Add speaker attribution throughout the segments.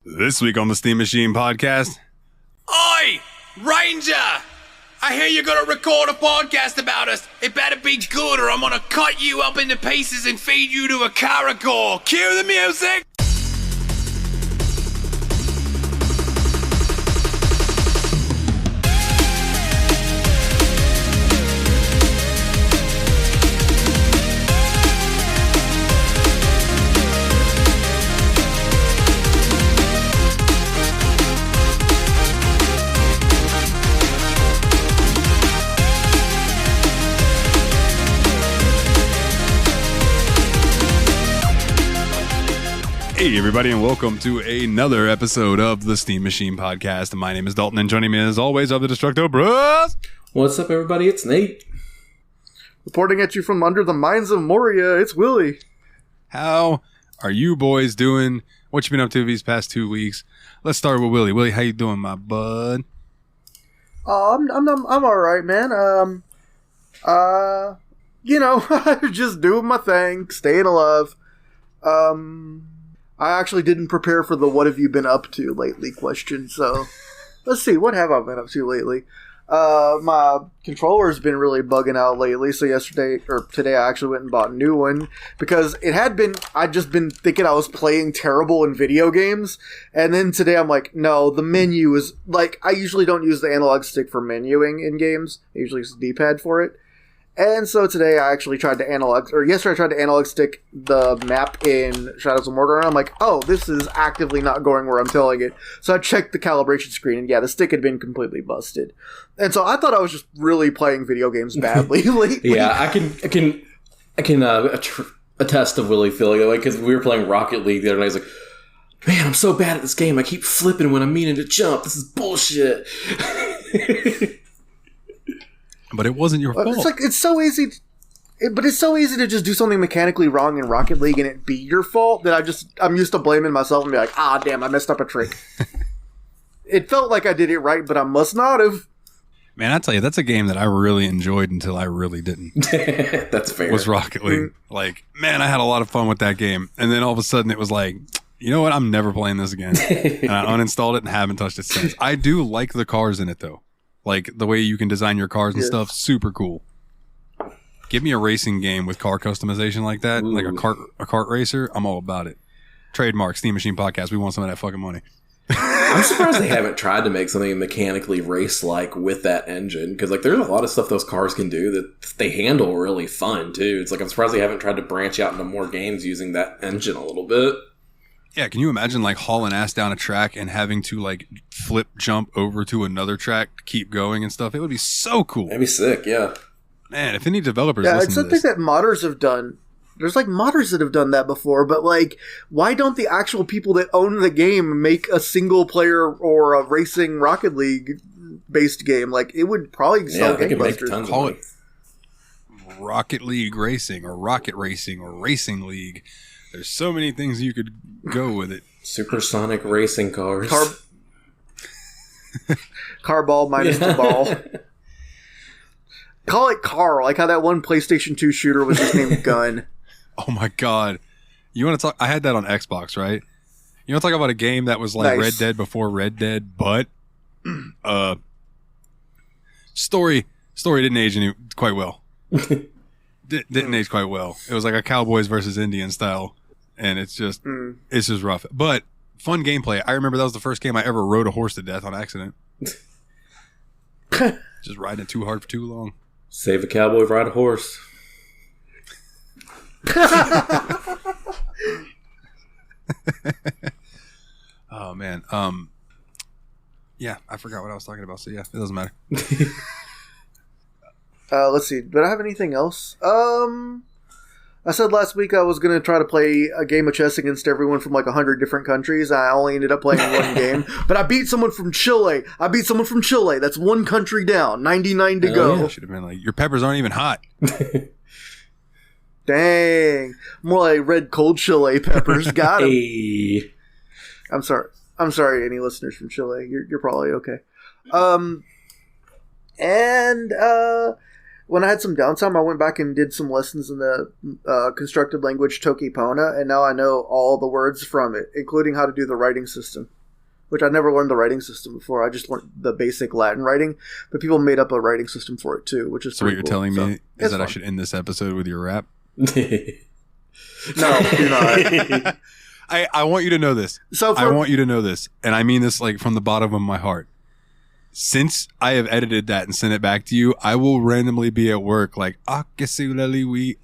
Speaker 1: This week on the Steam Machine podcast.
Speaker 2: Oi! Ranger! I hear you're gonna record a podcast about us. It better be good or I'm gonna cut you up into pieces and feed you to a caragor. Cue the music!
Speaker 1: Hey everybody, and welcome to another episode of the Steam Machine podcast. My name is Dalton, and joining me as always are the Destructo Bros.
Speaker 3: What's up, everybody? It's Nate.
Speaker 4: Reporting at you from under the mines of Moria, it's Willie.
Speaker 1: How are you boys doing? What you been up to these past 2 weeks? Let's start with Willie. Willie, how you doing, my bud?
Speaker 4: I'm all right, man. Just doing my thing, staying alive. I actually didn't prepare for the "what have you been up to lately" question, so let's see, what have I been up to lately? My controller's been really bugging out lately, so today I actually went and bought a new one, because I'd just been thinking I was playing terrible in video games, and then today I'm like, no, the menu is, like, I usually don't use the analog stick for menuing in games, I usually use the D-pad for it. And so today I actually yesterday I tried to analog stick the map in Shadows of Mordor, and I'm like, oh, this is actively not going where I'm telling it. So I checked the calibration screen, and yeah, the stick had been completely busted. And so I thought I was just really playing video games badly lately.
Speaker 3: Yeah, I can attest to Willie feeling like, because we were playing Rocket League the other night. I was like, man, I'm so bad at this game. I keep flipping when I'm meaning to jump. This is bullshit.
Speaker 1: But it wasn't your fault.
Speaker 4: It's so easy to just do something mechanically wrong in Rocket League and it be your fault that I'm used to blaming myself and be like, damn, I messed up a trick. It felt like I did it right, but I must not have.
Speaker 1: Man, I tell you, that's a game that I really enjoyed until I really didn't.
Speaker 3: That's fair.
Speaker 1: Was Rocket League. Like, man, I had a lot of fun with that game. And then all of a sudden it was like, you know what? I'm never playing this again. And I uninstalled it and haven't touched it since. I do like the cars in it, though. Like, the way you can design your cars and stuff, super cool. Give me a racing game with car customization like that, like a kart racer, I'm all about it. Trademark, Steam Machine Podcast, we want some of that fucking money.
Speaker 3: I'm surprised they haven't tried to make something mechanically race-like with that engine, because, like, there's a lot of stuff those cars can do that they handle really fun, too. It's like, I'm surprised they haven't tried to branch out into more games using that engine a little bit.
Speaker 1: Yeah, can you imagine, like, hauling ass down a track and having to, like, flip jump over to another track to keep going and stuff? It would be so cool.
Speaker 3: That'd be sick, yeah.
Speaker 1: Man, if any developers listen to this.
Speaker 4: Yeah, it's something that modders have done. There's, like, modders that have done that before, but, like, why don't the actual people that own the game make a single-player or a racing Rocket League-based game? Like, it would probably sell gangbusters.
Speaker 1: Call it Rocket League Racing or Rocket Racing or Racing League. There's so many things you could go with it.
Speaker 3: Supersonic racing cars.
Speaker 4: Car ball minus the ball. Call it Car, like how that one PlayStation 2 shooter was just named Gun.
Speaker 1: Oh my god. You want to talk? I had that on Xbox, right? You want to talk about a game that was like Red Dead before Red Dead, but story didn't age quite well. Didn't age quite well. It was like a Cowboys versus Indian style. And it's just rough. But fun gameplay. I remember that was the first game I ever rode a horse to death on accident. Just riding it too hard for too long.
Speaker 3: Save a cowboy, ride a horse.
Speaker 1: Oh, man. Yeah, I forgot what I was talking about. So, yeah, it doesn't matter.
Speaker 4: Let's see. Did I have anything else? I said last week I was going to try to play a game of chess against everyone from like 100 different countries. I only ended up playing one game. But I beat someone from Chile. That's one country down. 99 to go.
Speaker 1: Yeah. Should have been like, your peppers aren't even hot.
Speaker 4: Dang. More like red cold Chile peppers. Got 'em.
Speaker 3: Hey.
Speaker 4: I'm sorry, any listeners from Chile. You're probably okay. when I had some downtime, I went back and did some lessons in the constructed language Tokipona, and now I know all the words from it, including how to do the writing system, which I never learned the writing system before. I just learned the basic Latin writing, but people made up a writing system for it too, which is
Speaker 1: So what you're
Speaker 4: cool.
Speaker 1: telling me is that
Speaker 4: fun.
Speaker 1: I should end this episode with your rap?
Speaker 4: No, do not.
Speaker 1: I want you to know this.
Speaker 4: So
Speaker 1: I want you to know this, and I mean this like from the bottom of my heart. Since I have edited that and sent it back to you, I will randomly be at work like I really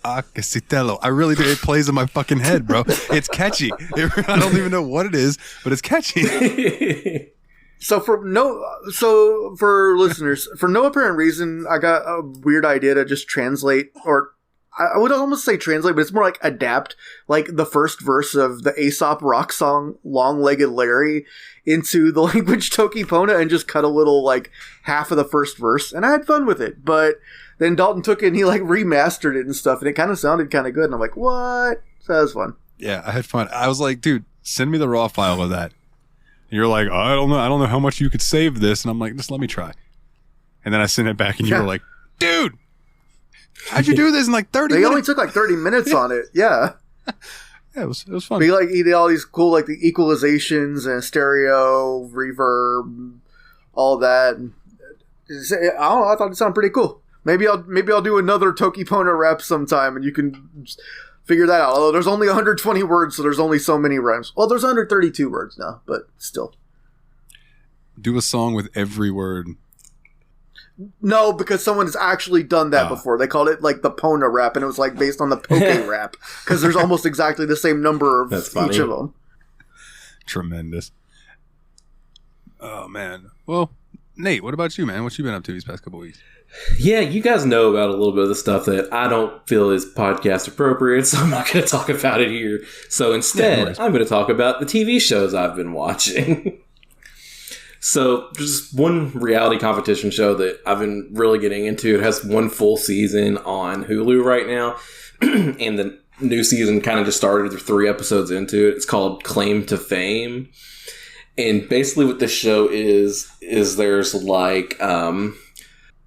Speaker 1: do. It plays in my fucking head, bro. It's catchy. I don't even know what it is, but it's catchy.
Speaker 4: So for listeners, for no apparent reason, I got a weird idea to just translate, or I would almost say translate, but it's more like adapt, like the first verse of the Aesop rock song "Long-Legged Larry" into the language Tokipona and just cut a little, like, half of the first verse, and I had fun with it. But then Dalton took it and he like remastered it and stuff, and it kind of sounded kind of good. And I'm like, what? So that was fun.
Speaker 1: Yeah, I had fun. I was like, dude, send me the raw file of that. And you're like, I don't know how much you could save this, and I'm like, just let me try. And then I sent it back, and you were like, dude, how'd you do this in like 30 minutes?
Speaker 4: They only took like 30 minutes on it. Yeah.
Speaker 1: Yeah, it was fun.
Speaker 4: But he did all these cool, like the equalizations and stereo, reverb, all that. I don't know, I thought it sounded pretty cool. Maybe I'll do another Tokipona rap sometime, and you can just figure that out. Although there's only 120 words, so there's only so many rhymes. Well, there's 132 words now, but still.
Speaker 1: Do a song with every word.
Speaker 4: No, because someone has actually done that before. They called it like the Pona rap, and it was like based on the Poke rap, because there's almost exactly the same number of each of them.
Speaker 1: Tremendous. Oh man. Well, Nate, what about you, man? What you been up to these past couple weeks?
Speaker 3: Yeah, you guys know about a little bit of the stuff that I don't feel is podcast appropriate, so I'm not going to talk about it here. So instead, I'm going to talk about the TV shows I've been watching. So there's one reality competition show that I've been really getting into. It has one full season on Hulu right now, and the new season kind of just started. There's 3 episodes into it. It's called Claim to Fame. And basically what this show is there's like a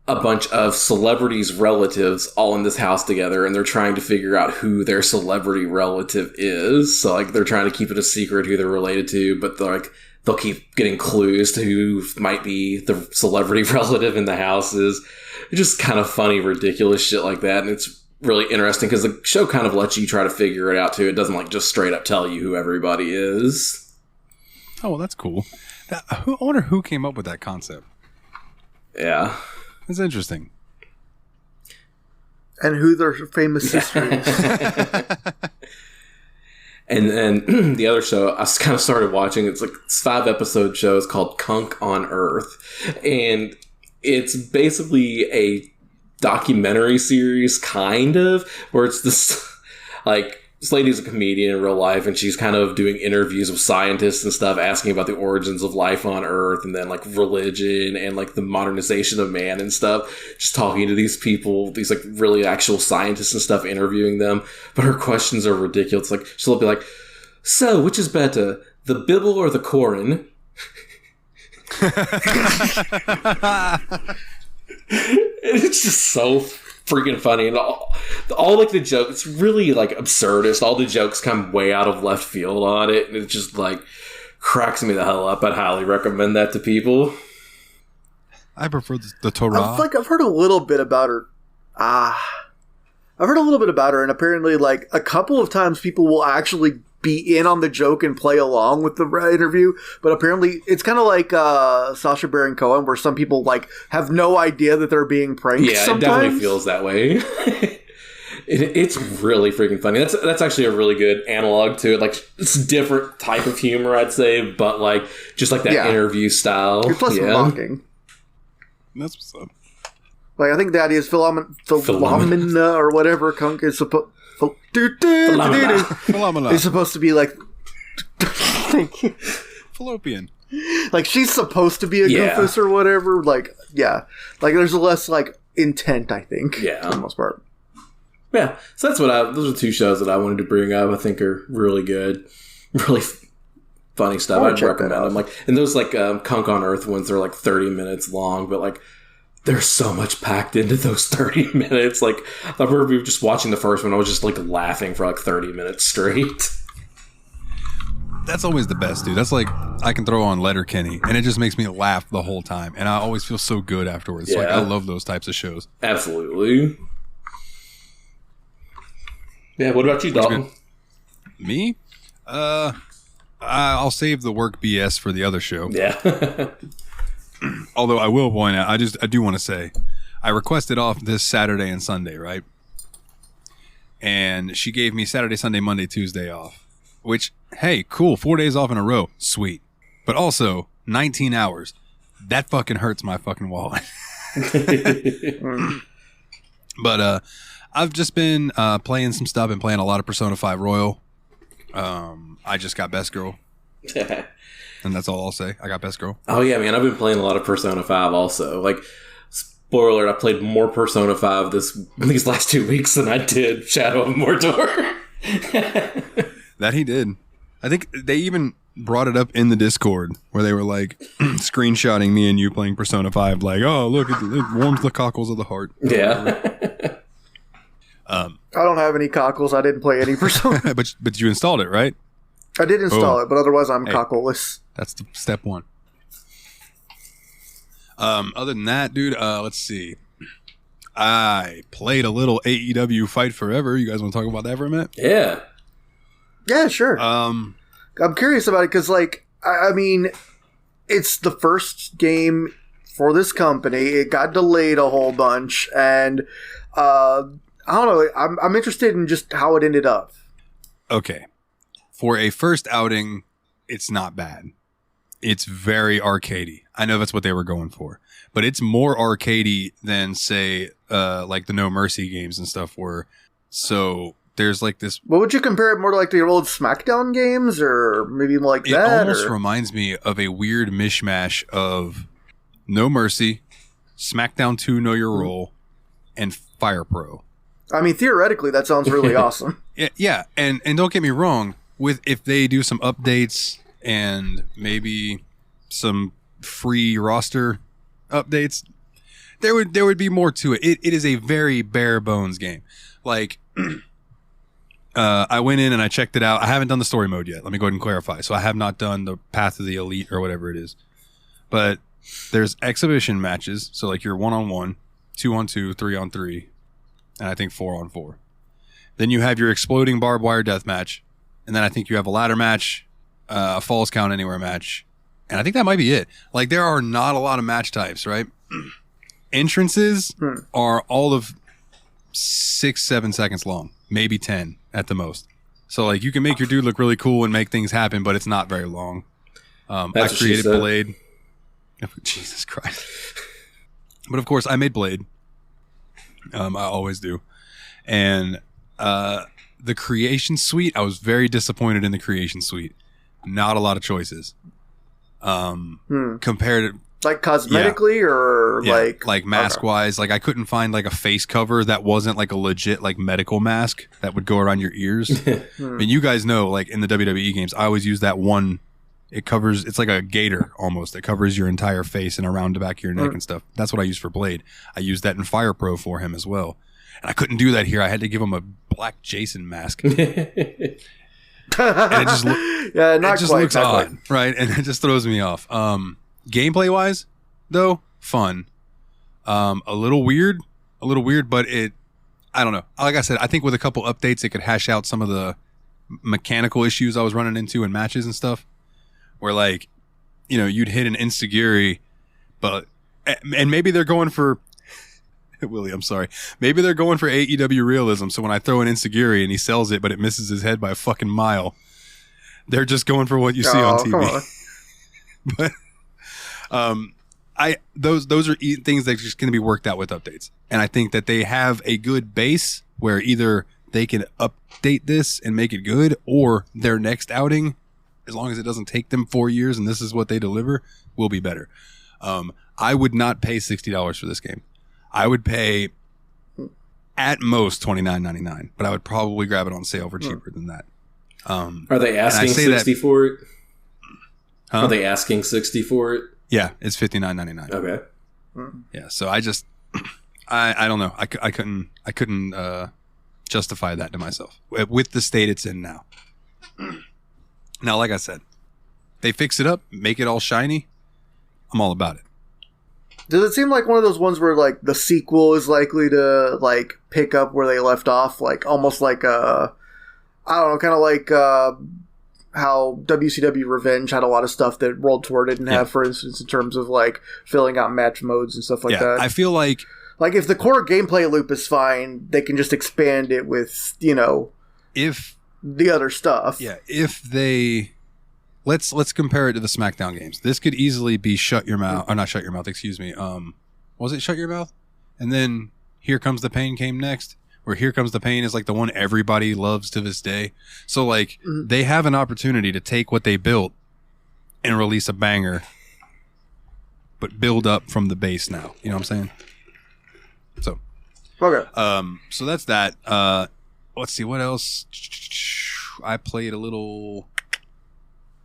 Speaker 3: bunch of celebrities' relatives all in this house together, and they're trying to figure out who their celebrity relative is. So like they're trying to keep it a secret who they're related to, but they'll keep getting clues to who might be the celebrity relative in the houses. It's just kind of funny, ridiculous shit like that. And it's really interesting because the show kind of lets you try to figure it out too. It doesn't like just straight up tell you who everybody is.
Speaker 1: Oh, well, that's cool. I wonder who came up with that concept.
Speaker 3: Yeah.
Speaker 1: It's interesting.
Speaker 4: And who their famous sister is.
Speaker 3: And then the other show I kind of started watching, it's like this 5-episode show. It's called Kunk on Earth. And it's basically a documentary series, kind of, where it's this, like, this lady's a comedian in real life, and she's kind of doing interviews with scientists and stuff, asking about the origins of life on Earth, and then, like, religion, and, like, the modernization of man and stuff. Just talking to these people, these, like, really actual scientists and stuff, interviewing them. But her questions are ridiculous. Like, she'll be like, so, which is better, the Bible or the Koran? It's just so freaking funny, and all like the jokes, it's really like absurdist. All the jokes come way out of left field on it, and it just like cracks me the hell up. I'd highly recommend that to people.
Speaker 1: I prefer the Torah.
Speaker 4: I've heard a little bit about her. I've heard a little bit about her, and apparently, like, a couple of times people will actually be in on the joke and play along with the interview, but apparently it's kind of like Sacha Baron Cohen, where some people, like, have no idea that they're being pranked.
Speaker 3: Yeah,
Speaker 4: sometimes.
Speaker 3: It definitely feels that way. It's really freaking funny. That's actually a really good analog to it. Like, it's a different type of humor, I'd say, but like just like that interview style.
Speaker 4: It's less mocking.
Speaker 1: That's what's up.
Speaker 4: Like, I think the idea is Philomena or whatever Kunk is supposed. It's supposed to be like. Thank you.
Speaker 1: Fallopian.
Speaker 4: Like, she's supposed to be a goofus or whatever. Like, yeah. Like, there's less, like, intent, I think.
Speaker 3: Yeah.
Speaker 4: For the most part.
Speaker 3: Yeah. So that's those are 2 shows that I wanted to bring up. I think are really good. Really funny stuff. I'd recommend them. Like, and those, like, Kunk on Earth ones, they're like 30 minutes long, but, like, There's so much packed into those 30 minutes. Like, I remember we were just watching the first one. I was just like laughing for like 30 minutes straight.
Speaker 1: That's always the best, dude. That's like, I can throw on Letterkenny and it just makes me laugh the whole time. And I always feel so good afterwards.
Speaker 3: Yeah.
Speaker 1: Like, I love those types of shows.
Speaker 3: Absolutely. Yeah, what about you, Dalton?
Speaker 1: Me? I'll save the work BS for the other show.
Speaker 3: Yeah.
Speaker 1: Although I will point out, I do want to say, I requested off this Saturday and Sunday, right? And she gave me Saturday, Sunday, Monday, Tuesday off. Which, hey, cool, 4 days off in a row, sweet. But also, 19 hours. That fucking hurts my fucking wallet. But I've just been playing some stuff and playing a lot of Persona 5 Royal. I just got Best Girl. And that's all I'll say. I got Best Girl.
Speaker 3: Oh, yeah, man. I've been playing a lot of Persona 5 also. Like, spoiler alert, I played more Persona 5 these last 2 weeks than I did Shadow of Mordor.
Speaker 1: That he did. I think they even brought it up in the Discord where they were like screenshotting me and you playing Persona 5. Like, oh, look, it warms the cockles of the heart.
Speaker 3: Yeah.
Speaker 4: I don't have any cockles. I didn't play any Persona.
Speaker 1: but you installed it, right?
Speaker 4: I did install it, but otherwise I'm cockleless.
Speaker 1: That's the step one. Other than that, dude, let's see. I played a little AEW Fight Forever. You guys want to talk about that for a minute?
Speaker 3: Yeah.
Speaker 4: Yeah, sure. I'm curious about it because, like, I mean, it's the first game for this company. It got delayed a whole bunch, and I don't know. I'm interested in just how it ended up.
Speaker 1: Okay. For a first outing, it's not bad. It's very arcadey. I know that's what they were going for, but it's more arcadey than, say, like the No Mercy games and stuff were. So there's like this.
Speaker 4: What would you compare it more to, like the old SmackDown games, or maybe more like that?
Speaker 1: It almost reminds me of a weird mishmash of No Mercy, SmackDown 2 Know Your Role, and Fire Pro.
Speaker 4: I mean, theoretically, that sounds really awesome.
Speaker 1: Yeah, and don't get me wrong. If they do some updates and maybe some free roster updates, there would be more to it. It is a very bare bones game. Like, I went in and I checked it out. I haven't done the story mode yet. Let me go ahead and clarify. So I have not done the Path of the Elite or whatever it is. But there's exhibition matches. So like you're 1-on-1, 2-on-2, 3-on-3, and I think 4-on-4. Then you have your exploding barbed wire death match. And then I think you have a ladder match, a falls count anywhere match. And I think that might be it. Like, there are not a lot of match types, right? Entrances are all of 6-7 seconds long, maybe 10 at the most. So, like, you can make your dude look really cool and make things happen, but it's not very long. I created Blade. Jesus Christ. But, of course, I made Blade. I always do. And the Creation Suite, I was very disappointed in the Creation Suite. Not a lot of choices. Compared to,
Speaker 4: like, cosmetically, or
Speaker 1: like mask wise, like I couldn't find like a face cover that wasn't like a legit like medical mask that would go around your ears. And you guys know, like in the WWE games, I always use that one. It covers, it's like a gator almost. It covers your entire face and around the back of your neck and stuff. That's what I use for Blade. I used that in Fire Pro for him as well. And I couldn't do that here. I had to give him a black Jason mask. And it just, looks odd, right? And it just throws me off. Gameplay wise, though, fun. A little weird, but I don't know. Like I said, I think with a couple updates, it could hash out some of the mechanical issues I was running into in matches and stuff. Where, like, you know, you'd hit an Insigiri, and maybe they're going for Willie, I'm sorry. Maybe they're going for AEW realism. So when I throw an Insigiri and he sells it, but it misses his head by a fucking mile, they're just going for what you see on TV. But those are things that are just going to be worked out with updates. And I think that they have a good base where either they can update this and make it good, or their next outing, as long as it doesn't take them 4 years and this is what they deliver, will be better. I would not pay $60 for this game. I would pay at most $29.99, but I would probably grab it on sale for cheaper than that.
Speaker 3: Are they asking 60 for it? Are they asking 60 for it?
Speaker 1: Yeah, it's $59.99.
Speaker 3: Okay.
Speaker 1: Yeah, so I just, I don't know. I couldn't justify that to myself with the state it's in now. Now, like I said, they fix it up, make it all shiny. I'm all about it.
Speaker 4: Does it seem like one of those ones where like the sequel is likely to like pick up where they left off, like almost like I don't know, kind of like how WCW Revenge had a lot of stuff that World Tour didn't have, for instance, in terms of like filling out match modes and stuff like that.
Speaker 1: I feel like
Speaker 4: if the core gameplay loop is fine, they can just expand it with, you know,
Speaker 1: if
Speaker 4: the other stuff.
Speaker 1: Yeah, if they let's compare it to the SmackDown games. This could easily be Shut Your Mouth, or not Shut Your Mouth, excuse me. Was it Shut Your Mouth? And then Here Comes the Pain came next. Where Here Comes the Pain is like the one everybody loves to this day. So like they have an opportunity to take what they built and release a banger, but build up from the base now. You know what I'm saying? So
Speaker 4: Okay.
Speaker 1: So that's that. Let's see what else. I played a little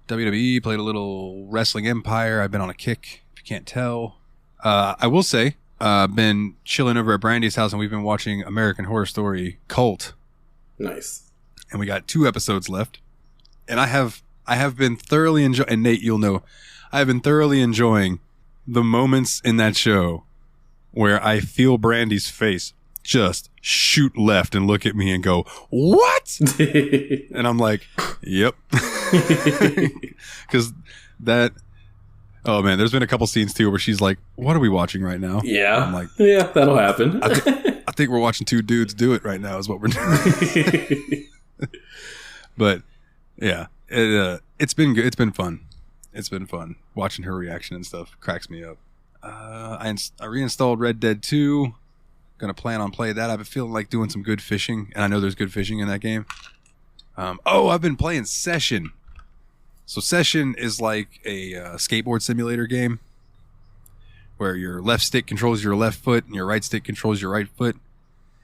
Speaker 1: WWE, played a little Wrestling Empire. I've been on a kick, if you can't tell. I will say, been chilling over at Brandy's house, and we've been watching American Horror Story Cult.
Speaker 3: Nice.
Speaker 1: And we got 2 episodes left. And I have been thoroughly enjoying, and Nate, you'll know, I have been thoroughly enjoying the moments in that show where I feel Brandy's face just shoot left and look at me and go, "What?" And I'm like, "Yep." Because that, oh man, there's been a couple scenes too where she's like, "What are we watching right now?"
Speaker 3: Yeah.
Speaker 1: I'm like,
Speaker 3: yeah, that'll happen.
Speaker 1: I think we're watching 2 dudes do it right now is what we're doing. But yeah, it's been good. It's been fun. It's been fun watching her reaction and stuff. Cracks me up. I reinstalled Red Dead 2. Gonna plan on playing that. I've been feeling like doing some good fishing, and I know there's good fishing in that game. I've been playing Session. So Session is like a skateboard simulator game where your left stick controls your left foot and your right stick controls your right foot.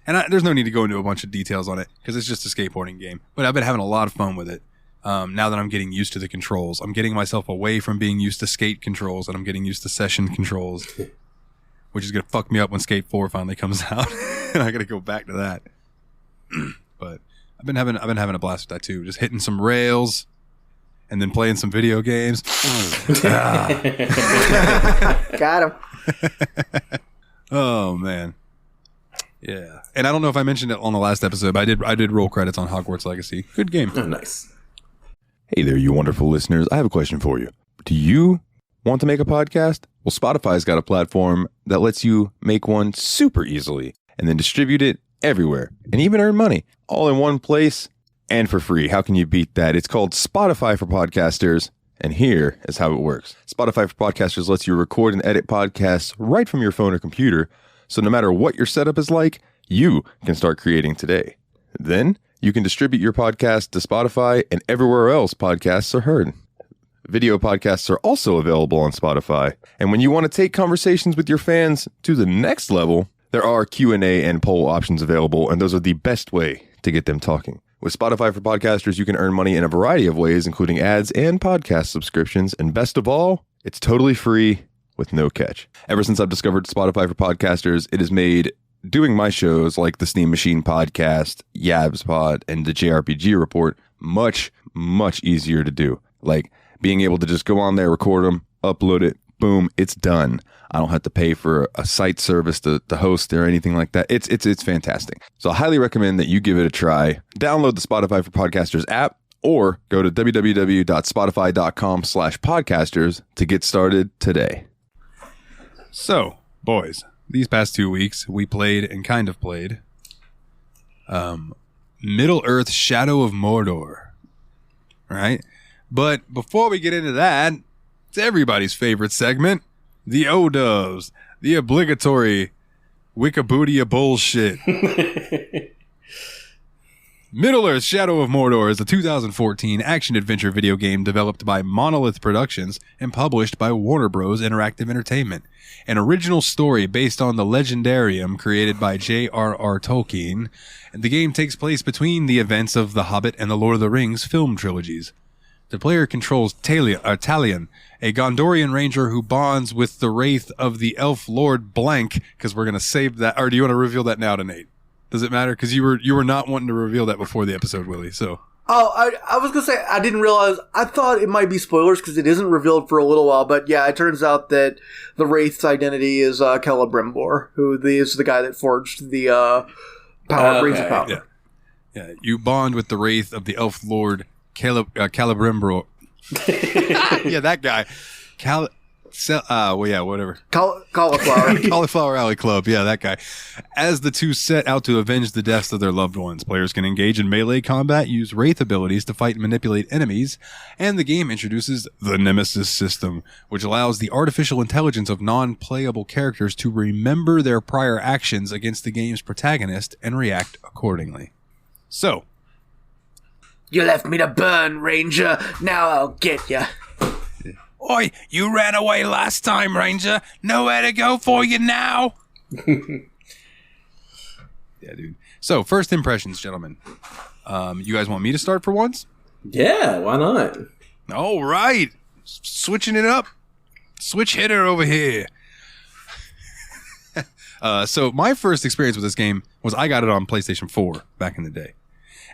Speaker 1: And there's no need to go into a bunch of details on it because it's just a skateboarding game. But I've been having a lot of fun with it. Now that I'm getting used to the controls, I'm getting myself away from being used to skate controls, and I'm getting used to Session controls, which is gonna fuck me up when Skate 4 finally comes out, and I gotta go back to that. But I've been having a blast with that too, just hitting some rails, and then playing some video games.
Speaker 4: Got him.
Speaker 1: Oh man, yeah. And I don't know if I mentioned it on the last episode, but I did roll credits on Hogwarts Legacy. Good game.
Speaker 3: Oh, nice.
Speaker 5: Hey there, you wonderful listeners. I have a question for you. Do you want to make a podcast? Well, Spotify's got a platform that lets you make one super easily and then distribute it everywhere and even earn money all in one place and for free. How can you beat that? It's called Spotify for Podcasters, and here is how it works. Spotify for Podcasters lets you record and edit podcasts right from your phone or computer, so no matter what your setup is like, you can start creating today. Then you can distribute your podcast to Spotify and everywhere else podcasts are heard. Video podcasts are also available on Spotify. And when you want to take conversations with your fans to the next level, there are Q&A and poll options available, and those are the best way to get them talking. With Spotify for Podcasters, you can earn money in a variety of ways, including ads and podcast subscriptions. And best of all, it's totally free with no catch. Ever since I've discovered Spotify for Podcasters, it has made doing my shows like the Steam Machine Podcast, Yabs Pod, and the JRPG Report much, much easier to do. Like being able to just go on there, record them, upload it, boom, it's done. I don't have to pay for a site service to host or anything like that. It's fantastic. So I highly recommend that you give it a try. Download the Spotify for Podcasters app or go to www.spotify.com/podcasters to get started today.
Speaker 1: So, boys, these past 2 weeks, we played and kind of played Middle-earth: Shadow of Mordor. Right? But before we get into that, it's everybody's favorite segment, the O-Dubs, the obligatory Wikipedia bullshit. Middle-earth: Shadow of Mordor is a 2014 action-adventure video game developed by Monolith Productions and published by Warner Bros. Interactive Entertainment. An original story based on the Legendarium created by J.R.R. Tolkien. The game takes place between the events of The Hobbit and The Lord of the Rings film trilogies. The player controls Talion, a Gondorian ranger who bonds with the wraith of the elf lord blank, because we're going to save that. Or do you want to reveal that now to Nate? Does it matter? Because you were not wanting to reveal that before the episode, Willie. So.
Speaker 4: Oh, I was going to say, I didn't realize, I thought it might be spoilers because it isn't revealed for a little while, but yeah, it turns out that the wraith's identity is Celebrimbor, who is the guy that forged the Rings of Power.
Speaker 1: Yeah, you bond with the wraith of the elf lord Celebrimbor. Yeah, that guy. Whatever.
Speaker 4: Cauliflower.
Speaker 1: Cauliflower Alley Club. Yeah, that guy. As the two set out to avenge the deaths of their loved ones, players can engage in melee combat, use wraith abilities to fight and manipulate enemies, and the game introduces the Nemesis system, which allows the artificial intelligence of non-playable characters to remember their prior actions against the game's protagonist and react accordingly. So,
Speaker 4: you left me to burn, Ranger. Now I'll get ya.
Speaker 2: Oi, you ran away last time, Ranger. Nowhere to go for you now.
Speaker 1: Yeah, dude. So, first impressions, gentlemen. You guys want me to start for once?
Speaker 3: Yeah, why not?
Speaker 1: All right. Switching it up. Switch hitter over here. So, my first experience with this game was I got it on PlayStation 4 back in the day.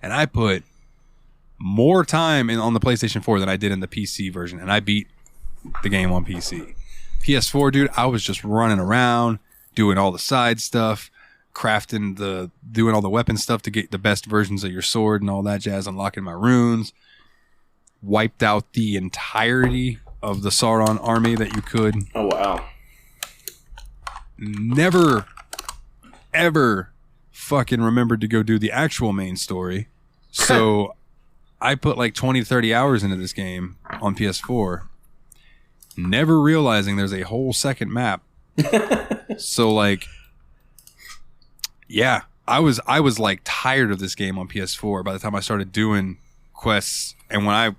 Speaker 1: And I put more time on the PlayStation 4 than I did in the PC version. And I beat the game on PC. PS4, dude, I was just running around, doing all the side stuff, doing all the weapon stuff to get the best versions of your sword and all that jazz, unlocking my runes. Wiped out the entirety of the Sauron army that you could.
Speaker 3: Oh, wow.
Speaker 1: Never, ever fucking remembered to go do the actual main story. So I put like 20 to 30 hours into this game on PS4. Never realizing there's a whole second map. So like, yeah, I was like tired of this game on PS4 by the time I started doing quests. And when I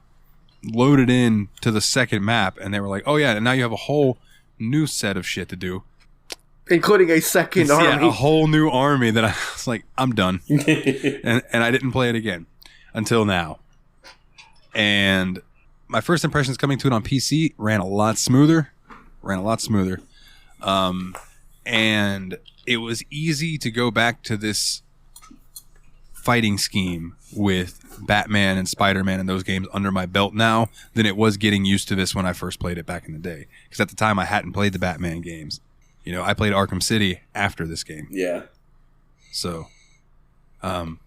Speaker 1: loaded in to the second map and they were like, oh yeah, and now you have a whole new set of shit to do.
Speaker 4: Including a second army.
Speaker 1: Yeah, a whole new army that I was like, I'm done. and I didn't play it again until now. And my first impressions coming to it on PC ran a lot smoother. And it was easy to go back to this fighting scheme with Batman and Spider-Man and those games under my belt now than it was getting used to this when I first played it back in the day. Because at the time I hadn't played the Batman games. You know, I played Arkham City after this game.
Speaker 3: Yeah.
Speaker 1: So what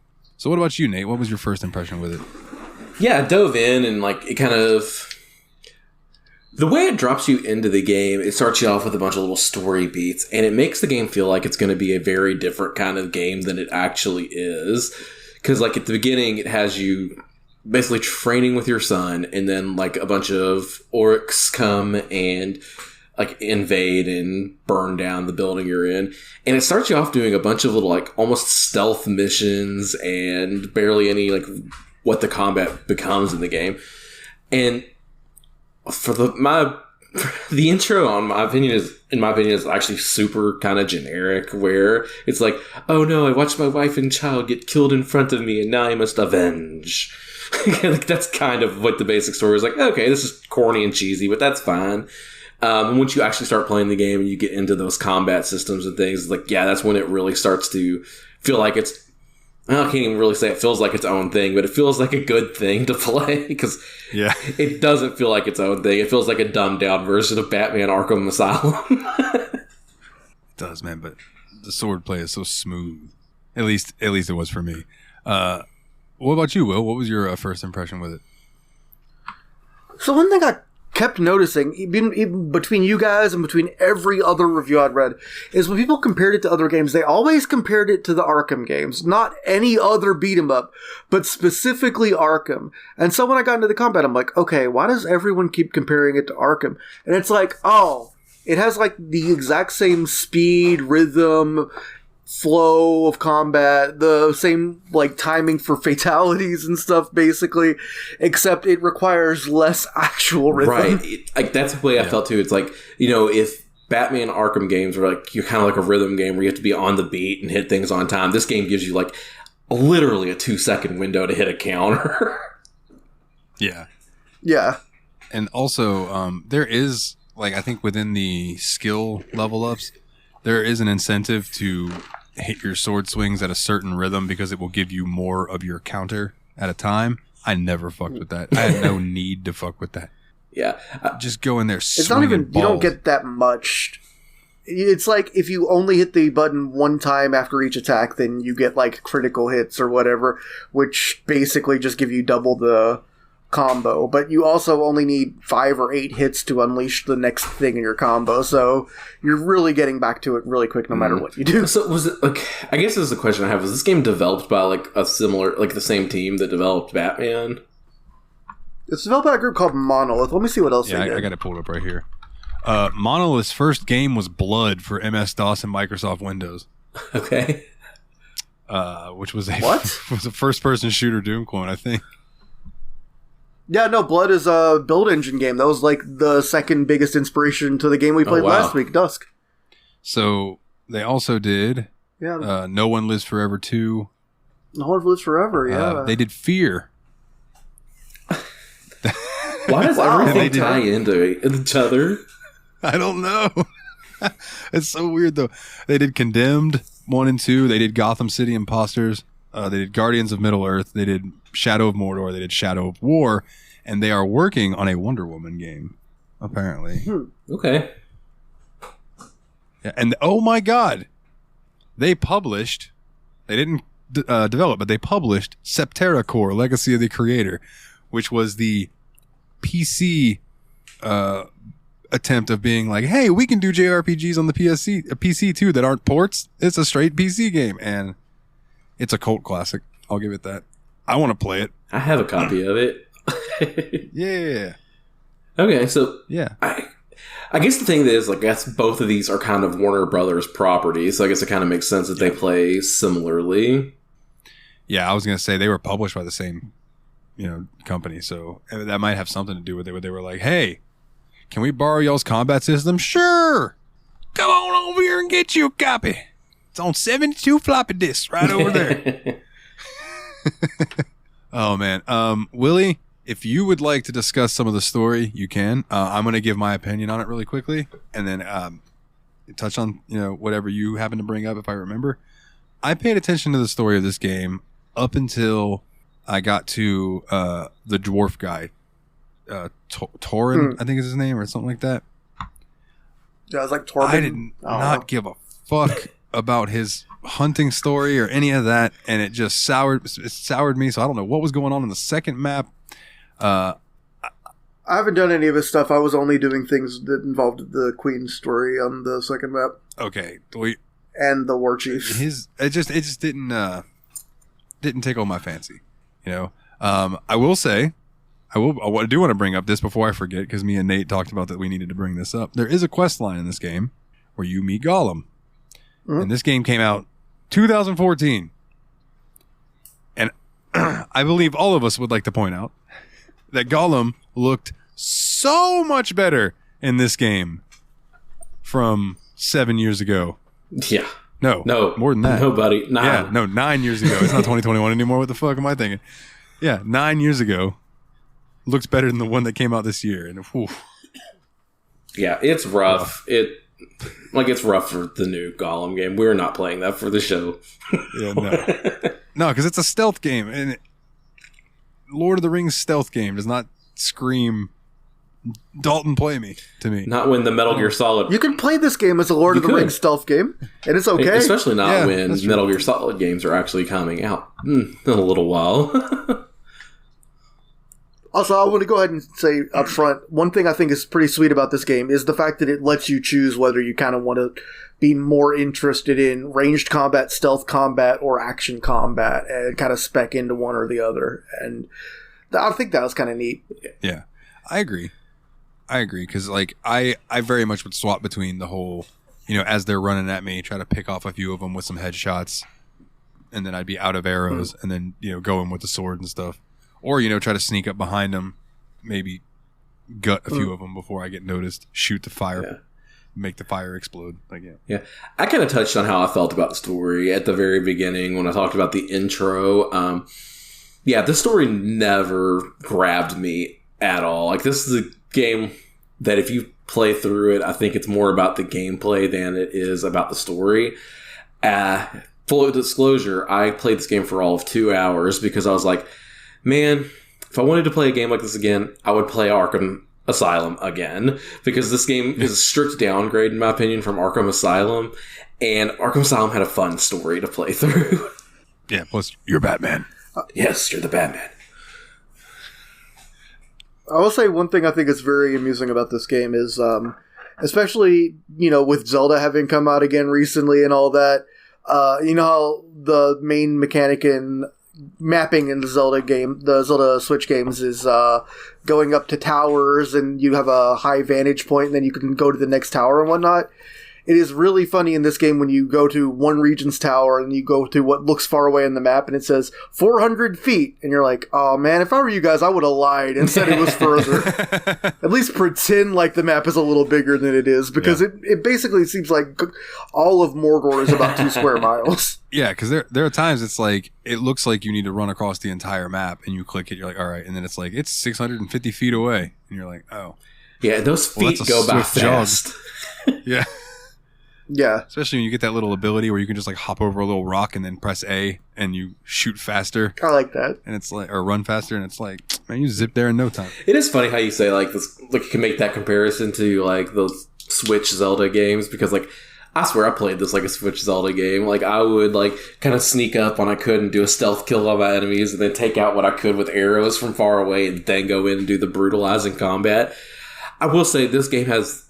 Speaker 1: about you, Nate? What was your first impression with it?
Speaker 3: Yeah, I dove in and like it kind of... The way it drops you into the game, it starts you off with a bunch of little story beats, and it makes the game feel like it's going to be a very different kind of game than it actually is. Because like at the beginning, it has you basically training with your son, and then like a bunch of orcs come and like invade and burn down the building you're in. And it starts you off doing a bunch of little like almost stealth missions and barely any like what the combat becomes in the game. And for the intro, in my opinion, is actually super kind of generic. Where it's like, oh no, I watched my wife and child get killed in front of me, and now I must avenge. Like, that's kind of what the basic story is. Like, okay, this is corny and cheesy, but that's fine. Once you actually start playing the game and you get into those combat systems and things, like, yeah, that's when it really starts to feel like it's. I can't even really say it feels like its own thing, but it feels like a good thing to play because it doesn't feel like its own thing. It feels like a dumbed down version of Batman Arkham Asylum.
Speaker 1: It does, man, but the sword play is so smooth. At least it was for me. What about you, Will? What was your first impression with it?
Speaker 4: So one thing I kept noticing, even between you guys and between every other review I'd read, is when people compared it to other games, they always compared it to the Arkham games. Not any other beat 'em up, but specifically Arkham. And so when I got into the combat, I'm like, okay, why does everyone keep comparing it to Arkham? And it's like, oh, it has like the exact same speed, rhythm, flow of combat, the same like timing for fatalities and stuff, basically, except it requires less actual rhythm.
Speaker 3: Right. Like that's the way I felt too. It's like, you know, if Batman Arkham games were like, you're kind of like a rhythm game where you have to be on the beat and hit things on time, this game gives you like literally a 2-second window to hit a counter.
Speaker 1: Yeah.
Speaker 4: Yeah.
Speaker 1: And also, there is, like, I think within the skill level ups, there is an incentive to hit your sword swings at a certain rhythm because it will give you more of your counter at a time. I never fucked with that. I had no need to fuck with that.
Speaker 3: Yeah.
Speaker 1: Just go in there,
Speaker 4: It's not even,
Speaker 1: balls.
Speaker 4: you don't get that much. It's like if you only hit the button one time after each attack, then you get like critical hits or whatever, which basically just give you double the combo. But you also only need 5 or 8 hits to unleash the next thing in your combo, so you're really getting back to it really quick no matter what you do.
Speaker 3: So was it like? I guess this is the question I have. Was this game developed by like a similar, like the same team that developed Batman?
Speaker 4: It's developed by a group called Monolith. Let me see what else
Speaker 1: Yeah,
Speaker 4: they did.
Speaker 1: I got it pulled up right here. Monolith's first game was Blood for MS-DOS and Microsoft Windows.
Speaker 3: Okay.
Speaker 1: Which was a
Speaker 4: What?
Speaker 1: was a first-person shooter Doom clone, I think.
Speaker 4: Yeah, no, Blood is a build engine game. That was like the second biggest inspiration to the game we played
Speaker 3: wow.
Speaker 4: last week, Dusk.
Speaker 1: So they also did
Speaker 4: Yeah,
Speaker 1: No One Lives Forever 2.
Speaker 4: No One Lives Forever, yeah.
Speaker 1: They did Fear.
Speaker 3: Why does
Speaker 4: Wow.
Speaker 1: They
Speaker 3: everything
Speaker 1: did-
Speaker 3: tie into each other?
Speaker 1: I don't know. It's so weird, though. They did Condemned 1 and 2. They did Gotham City Imposters. They did Guardians of Middle-earth. They did Shadow of Mordor. They did Shadow of War. And they are working on a Wonder Woman game, apparently.
Speaker 3: Okay.
Speaker 1: Yeah, and oh my god, they published, they didn't develop, but they published Septerra Core, Legacy of the Creator, which was the PC attempt of being like, hey, we can do JRPGs on the PC too that aren't ports. It's a straight PC game, and it's a cult classic. I'll give it that. I want to play it.
Speaker 3: I have a copy of it.
Speaker 1: Yeah.
Speaker 3: Okay, so
Speaker 1: Yeah.
Speaker 3: I guess the thing is, like, I guess both of these are kind of Warner Brothers properties, so I guess it kind of makes sense that they play similarly.
Speaker 1: Yeah, I was going to say they were published by the same, company, so that might have something to do with it, where they were like, hey, can we borrow y'all's combat system? Sure. Come on over here and get you a copy. It's on 72 floppy disks right over there. Oh, man. Willie, if you would like to discuss some of the story, you can. I'm going to give my opinion on it really quickly, and then touch on whatever you happen to bring up if I remember. I paid attention to the story of this game up until I got to the dwarf guy, Torin, I think is his name, or something like that.
Speaker 4: Yeah, it was like Torben.
Speaker 1: I did not give a fuck about his hunting story or any of that, and it just soured me. So I don't know what was going on in the second map.
Speaker 4: I haven't done any of his stuff. I was only doing things that involved the Queen story on the second map
Speaker 1: Okay,
Speaker 4: and the War Chief.
Speaker 1: it just didn't tickle my fancy. I will say, I do want to bring up this before I forget, because me and Nate talked about that we needed to bring this up. There is a quest line in this game where you meet Gollum. And this game came out 2014. And I believe all of us would like to point out that Gollum looked so much better in this game from 7 years ago.
Speaker 3: Yeah.
Speaker 1: No, more than that.
Speaker 3: Nobody. Nah.
Speaker 1: Yeah, no, 9 years ago. It's not 2021 anymore. What the fuck am I thinking? Yeah, 9 years ago. Looks better than the one that came out this year. And whew.
Speaker 3: Yeah, it's rough. It's rough for the new Gollum game. We're not playing that for the show.
Speaker 1: Yeah, no, because it's a stealth game, and Lord of the Rings stealth game does not scream Dalton play me to me.
Speaker 3: Not when the Metal Gear Solid.
Speaker 4: You can play this game as a Lord of the
Speaker 3: could.
Speaker 4: Rings stealth game, and it's okay.
Speaker 3: Especially not
Speaker 1: Yeah,
Speaker 3: when
Speaker 1: that's true.
Speaker 3: Metal Gear Solid games are actually coming out in a little while.
Speaker 4: Also, I want to go ahead and say up front, one thing I think is pretty sweet about this game is the fact that it lets you choose whether you kind of want to be more interested in ranged combat, stealth combat, or action combat, and kind of spec into one or the other. And I think that was kind of neat.
Speaker 1: Yeah, I agree, because like I very much would swap between the whole, as they're running at me, try to pick off a few of them with some headshots, and then I'd be out of arrows, and then go in with the sword and stuff. Or, try to sneak up behind them, maybe gut a few of them before I get noticed, shoot the fire, make the fire explode.
Speaker 3: Yeah. I kind of touched on how I felt about the story at the very beginning when I talked about the intro. The story never grabbed me at all. Like, this is a game that if you play through it, I think it's more about the gameplay than it is about the story. Full disclosure, I played this game for all of 2 hours because I was like, man, if I wanted to play a game like this again, I would play Arkham Asylum again, because this game is a strict downgrade, in my opinion, from Arkham Asylum, and Arkham Asylum had a fun story to play through.
Speaker 1: Yeah, plus you're Batman.
Speaker 3: Yes, you're the Batman.
Speaker 4: I will say one thing I think is very amusing about this game is, especially, with Zelda having come out again recently and all that, you know how the main mechanic in mapping in the Zelda game, the Zelda Switch games, is going up to towers and you have a high vantage point and then you can go to the next tower and whatnot. It is really funny in this game when you go to one region's tower and you go to what looks far away on the map and it says 400 feet. And you're like, oh man, if I were you guys, I would have lied and said it was further. At least pretend like the map is a little bigger than it is, because it basically seems like all of Mordor is about 2 square miles.
Speaker 1: Yeah, because there are times it's like, it looks like you need to run across the entire map and you click it, you're like, all right. And then it's like, it's 650 feet away. And you're like, oh.
Speaker 3: Yeah, those feet go by fast.
Speaker 1: Yeah.
Speaker 4: Yeah.
Speaker 1: Especially when you get that little ability where you can just like hop over a little rock and then press A and you shoot faster.
Speaker 4: I like that.
Speaker 1: And it's like, or run faster, and it's like, man, you zip there in no time.
Speaker 3: It is funny how you say like this, like you can make that comparison to like those Switch Zelda games, because like I swear I played this like a Switch Zelda game. Like I would like kind of sneak up when I could and do a stealth kill on my enemies and then take out what I could with arrows from far away and then go in and do the brutalizing combat. I will say this game has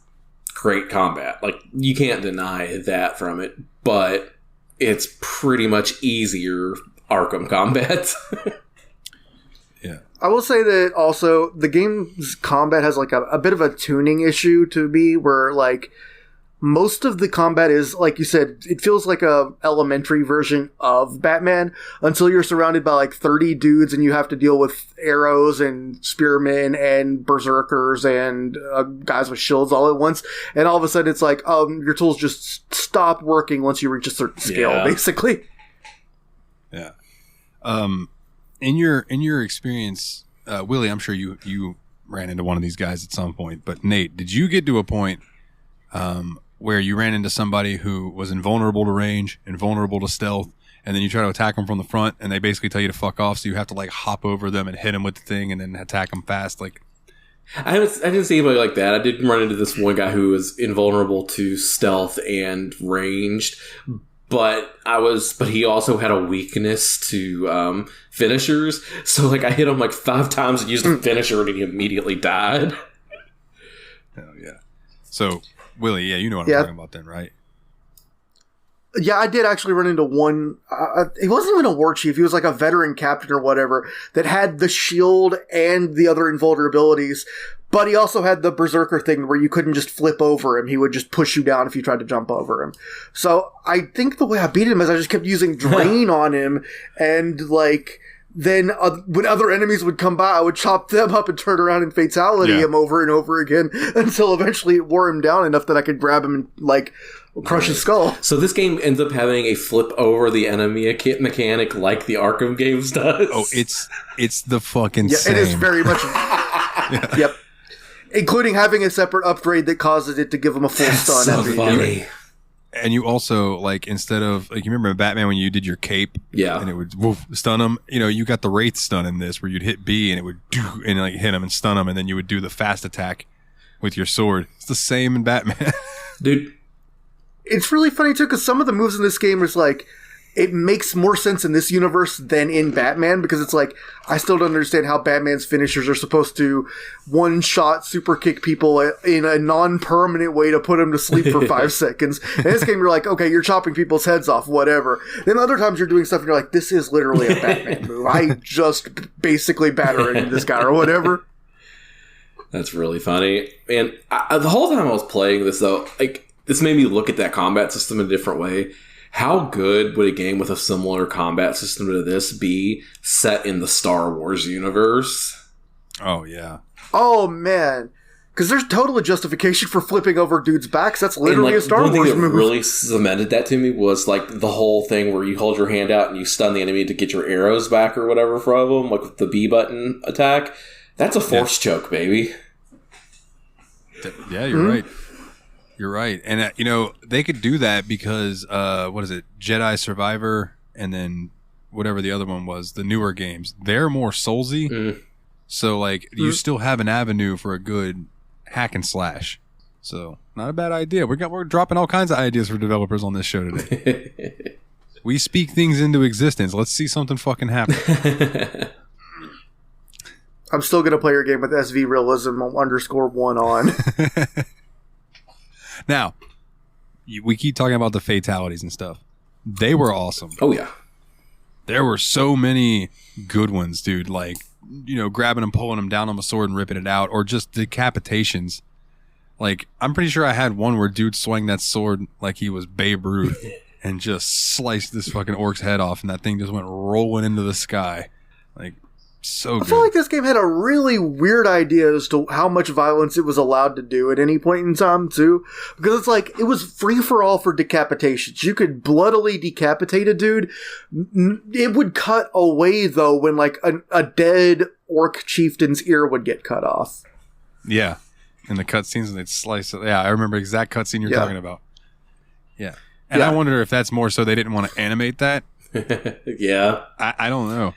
Speaker 3: great combat. Like, you can't deny that from it, but it's pretty much easier Arkham combat.
Speaker 1: Yeah.
Speaker 4: I will say that also the game's combat has like a bit of a tuning issue to me, where like most of the combat is, like you said, it feels like a elementary version of Batman until you're surrounded by like 30 dudes and you have to deal with arrows and spearmen and berserkers and guys with shields all at once. And all of a sudden it's like, your tools just stop working once you reach a certain scale, basically.
Speaker 1: Yeah. In your experience, Willie, I'm sure you ran into one of these guys at some point, but Nate, did you get to a point, where you ran into somebody who was invulnerable to range, invulnerable to stealth, and then you try to attack them from the front, and they basically tell you to fuck off, so you have to like hop over them and hit them with the thing, and then attack them fast? Like,
Speaker 3: I didn't see anybody like that. I did run into this one guy who was invulnerable to stealth and ranged, but he also had a weakness to finishers. So like I hit him like 5 times and used the finisher, and he immediately died.
Speaker 1: Hell yeah! So, Willie, yeah, you know what I'm talking about then, right?
Speaker 4: Yeah, I did actually run into one. He wasn't even a war chief. He was like a veteran captain or whatever that had the shield and the other invulnerabilities. But he also had the berserker thing where you couldn't just flip over him. He would just push you down if you tried to jump over him. So I think the way I beat him is I just kept using drain on him, and like then when other enemies would come by, I would chop them up and turn around and fatality him over and over again until eventually it wore him down enough that I could grab him and like crush his skull.
Speaker 3: So this game ends up having a flip over the enemy kit mechanic like the Arkham games does.
Speaker 1: Oh, it's the fucking same.
Speaker 4: It is very much. Yep. Including having a separate upgrade that causes it to give him a full stun.
Speaker 3: So funny.
Speaker 1: And you also, like, instead of, like, you remember Batman when you did your cape?
Speaker 3: Yeah.
Speaker 1: And it would stun him? You know, you got the Wraith stun in this where you'd hit B and it would do, and like hit him and stun him, and then you would do the fast attack with your sword. It's the same in Batman.
Speaker 3: Dude.
Speaker 4: It's really funny, too, because some of the moves in this game is like, it makes more sense in this universe than in Batman, because it's like, I still don't understand how Batman's finishers are supposed to one-shot super kick people in a non-permanent way to put them to sleep for 5 seconds. In this game, you're like, okay, you're chopping people's heads off, whatever. Then other times you're doing stuff and you're like, this is literally a Batman move. I just basically batter into this guy or whatever.
Speaker 3: That's really funny. And the whole time I was playing this, though, like, this made me look at that combat system in a different way. How good would a game with a similar combat system to this be set in the Star Wars universe?
Speaker 1: Oh, yeah.
Speaker 4: Oh, man. Because there's total justification for flipping over dudes' backs. That's literally a Star Wars movie.
Speaker 3: One thing that really cemented that to me was like the whole thing where you hold your hand out and you stun the enemy to get your arrows back or whatever from them, like with the B button attack. That's a force choke, baby.
Speaker 1: Yeah, you're right. You're right. And, they could do that because, what is it? Jedi Survivor and then whatever the other one was, the newer games. They're more soulsy. So, like, you still have an avenue for a good hack and slash. So, not a bad idea. We're dropping all kinds of ideas for developers on this show today. We speak things into existence. Let's see something fucking happen.
Speaker 4: I'm still going to play your game with SV Realism _1 on.
Speaker 1: Now, we keep talking about the fatalities and stuff. They were awesome.
Speaker 3: Oh, yeah.
Speaker 1: There were so many good ones, dude. Like, grabbing and pulling them down on a sword and ripping it out, or just decapitations. Like, I'm pretty sure I had one where dude swung that sword like he was Babe Ruth and just sliced this fucking orc's head off, and that thing just went rolling into the sky. Like, so good.
Speaker 4: I feel like this game had a really weird idea as to how much violence it was allowed to do at any point in time, too. Because it's like, it was free-for-all for decapitations. You could bloodily decapitate a dude. It would cut away, though, when, like, a dead orc chieftain's ear would get cut off.
Speaker 1: Yeah. In the cutscenes, and they'd slice it. Yeah, I remember exact cutscene you're talking about. Yeah. And I wonder if that's more so they didn't want to animate that.
Speaker 3: Yeah.
Speaker 1: I don't know.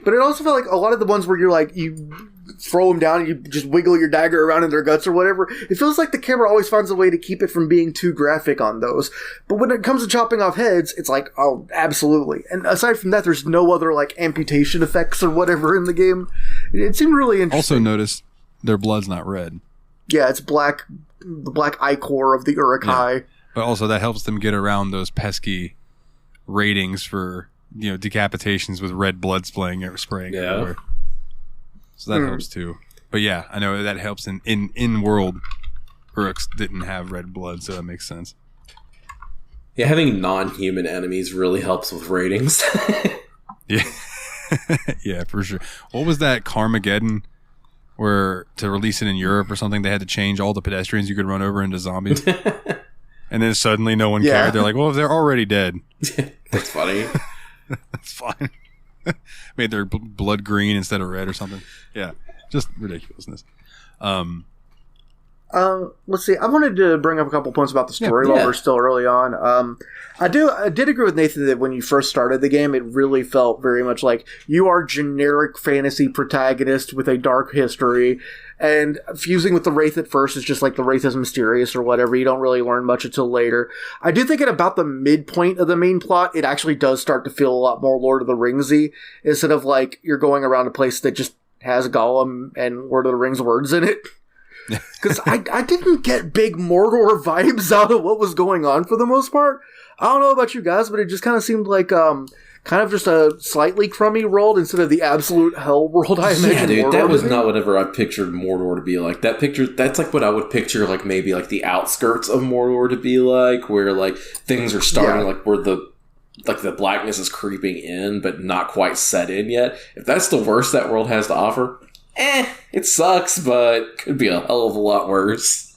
Speaker 4: But it also felt like a lot of the ones where you're like, you throw them down and you just wiggle your dagger around in their guts or whatever, it feels like the camera always finds a way to keep it from being too graphic on those. But when it comes to chopping off heads, it's like, oh, absolutely. And aside from that, there's no other like amputation effects or whatever in the game. It seemed really interesting.
Speaker 1: Also notice their blood's not red.
Speaker 4: Yeah, it's black, the black ichor of the Uruk-hai.
Speaker 1: Yeah. But also that helps them get around those pesky ratings for decapitations with red blood spraying everywhere. So that helps too. But yeah, I know that helps in world. Uruks didn't have red blood, so that makes sense.
Speaker 3: Yeah, having non-human enemies really helps with ratings.
Speaker 1: Yeah. Yeah, for sure. What was that Carmageddon where to release it in Europe or something, they had to change all the pedestrians you could run over into zombies? And then suddenly no one cared. They're like, well, if they're already dead.
Speaker 3: That's funny.
Speaker 1: That's fine. Made their blood green instead of red or something. Yeah, just ridiculousness.
Speaker 4: Let's see. I wanted to bring up a couple points about the story while we're still early on. I did agree with Nathan that when you first started the game, it really felt very much like you are generic fantasy protagonist with a dark history, and fusing with the Wraith at first is just like the Wraith is mysterious or whatever. You don't really learn much until later. I do think at about the midpoint of the main plot, it actually does start to feel a lot more Lord of the Ringsy, instead of like you're going around a place that just has Gollum and Lord of the Rings words in it. Because I didn't get big Mordor vibes out of what was going on for the most part. I don't know about you guys, but it just kind of seemed like kind of just a slightly crummy world instead of the absolute hell world I imagined.
Speaker 3: Yeah, dude,
Speaker 4: Mordor
Speaker 3: that was
Speaker 4: to be.
Speaker 3: not whatever I pictured Mordor to be like. That's like what I would picture, like maybe like the outskirts of Mordor to be like, where like things are starting, like where the blackness is creeping in, but not quite set in yet. If that's the worst that world has to offer, it sucks, but could be a hell of a lot worse.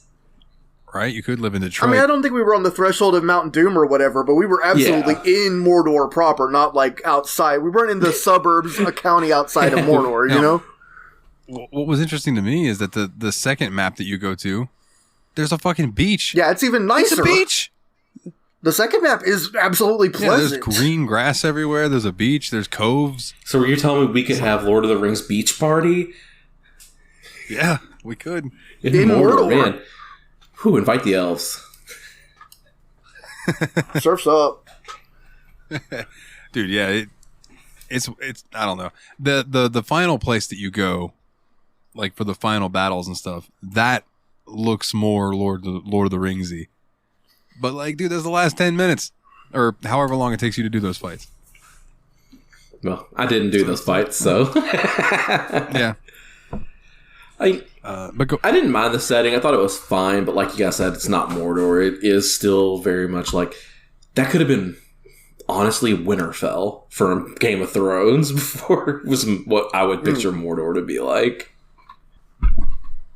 Speaker 1: Right? You could live in Detroit.
Speaker 4: I mean, I don't think we were on the threshold of Mount Doom or whatever, but we were absolutely in Mordor proper, not like outside. We weren't in the suburbs, a county outside of Mordor, you know?
Speaker 1: What was interesting to me is that the second map that you go to, there's a fucking beach.
Speaker 4: Yeah, it's even nicer.
Speaker 1: It's a beach.
Speaker 4: The second map is absolutely pleasant.
Speaker 1: There's green grass everywhere. There's a beach. There's coves.
Speaker 3: So were you telling me we could have Lord of the Rings beach party?
Speaker 1: Yeah, we could.
Speaker 4: In Mordor.
Speaker 3: Man. Who invite the elves?
Speaker 4: Surf's up.
Speaker 1: Dude, yeah, it's I don't know. The final place that you go, like for the final battles and stuff, that looks more Lord of the Ringsy. But like, dude, that's the last 10 minutes or however long it takes you to do those fights.
Speaker 3: Well, I didn't do those fights, so
Speaker 1: yeah.
Speaker 3: I didn't mind the setting. I thought it was fine, but like you guys said, it's not Mordor. It is still very much like that could have been honestly Winterfell from Game of Thrones before it was what I would picture Mordor to be like.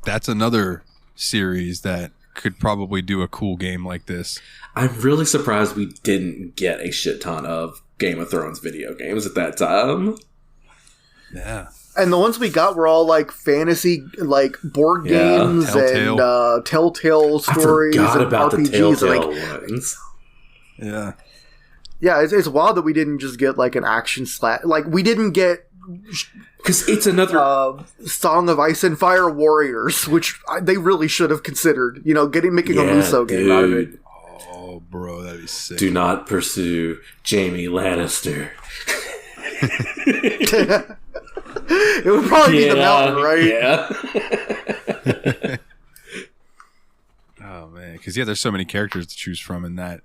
Speaker 1: That's another series that could probably do a cool game like this.
Speaker 3: I'm really surprised we didn't get a shit ton of Game of Thrones video games at that time.
Speaker 1: Yeah.
Speaker 4: And the ones we got were all like fantasy, like board games
Speaker 1: Telltale.
Speaker 4: and Telltale stories
Speaker 3: I forgot
Speaker 4: and
Speaker 3: about
Speaker 4: RPGs.
Speaker 3: the Telltale
Speaker 4: Like,
Speaker 3: ones.
Speaker 1: Yeah.
Speaker 4: yeah, it's wild that we didn't just get like an action slash. Like we didn't get
Speaker 3: Because it's another...
Speaker 4: Song of Ice and Fire Warriors, which they really should have considered. You know, making a Muso game out of it.
Speaker 1: Oh, bro, that'd be sick.
Speaker 3: Do not pursue Jaime Lannister.
Speaker 4: It would probably be the mountain, right?
Speaker 3: Yeah.
Speaker 1: Oh, man. Because, yeah, there's so many characters to choose from in that.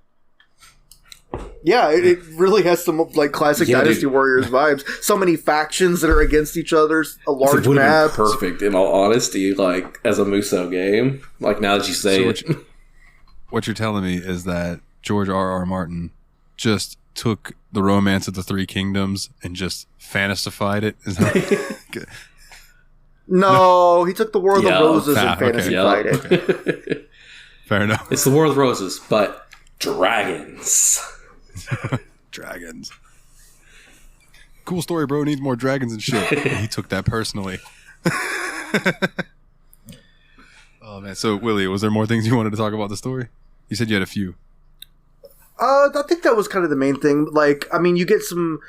Speaker 4: Yeah, it really has some like classic Dynasty Warriors vibes. So many factions that are against each other. A large map.
Speaker 3: Perfect, in all honesty, like as a Muso game. Like now that you say it.
Speaker 1: What you're telling me is that George R.R. Martin just took the Romance of the Three Kingdoms and just fantasified it. Is that
Speaker 4: No, he took the War of the Roses and fantasified it.
Speaker 1: Okay. Fair enough.
Speaker 3: It's the War of the Roses, but dragons.
Speaker 1: Dragons. Cool story, bro. Needs more dragons and shit. He took that personally. Oh man. So Willie, was there more things you wanted to talk about the story? You said you had a few.
Speaker 4: I think that was kind of the main thing. Like, I mean, you get some.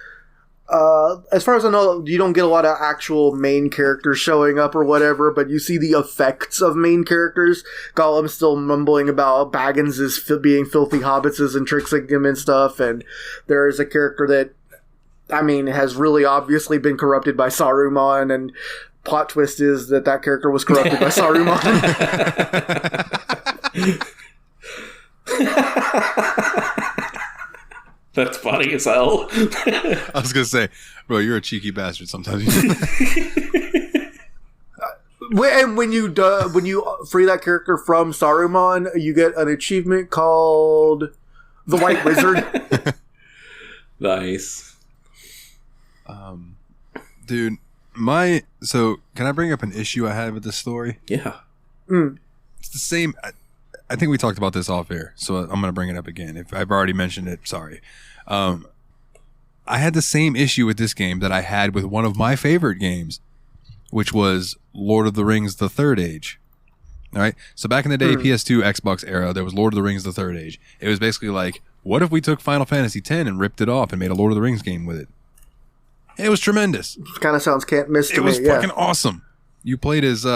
Speaker 4: As far as I know, you don't get a lot of actual main characters showing up or whatever, but you see the effects of main characters. Gollum's still mumbling about Baggins is being filthy hobbitses and tricksing him and stuff, and there is a character that, I mean, has really obviously been corrupted by Saruman, and plot twist is that character was corrupted by Saruman.
Speaker 3: That's funny as hell.
Speaker 1: I was gonna say, bro, you're a cheeky bastard sometimes.
Speaker 4: And when you free that character from Saruman, you get an achievement called the White Wizard.
Speaker 3: Nice.
Speaker 1: Dude, so can I bring up an issue I had with this story?
Speaker 3: Yeah.
Speaker 1: It's the same. I think we talked about this off air, so I'm going to bring it up again. If I've already mentioned it, sorry. I had the same issue with this game that I had with one of my favorite games, which was Lord of the Rings: The Third Age. All right. So back in the day, PS2, Xbox era, there was Lord of the Rings: The Third Age. It was basically like, what if we took Final Fantasy X and ripped it off and made a Lord of the Rings game with it? It was tremendous.
Speaker 4: Kind of sounds can't miss to
Speaker 1: me. It was
Speaker 4: me,
Speaker 1: fucking awesome. You played as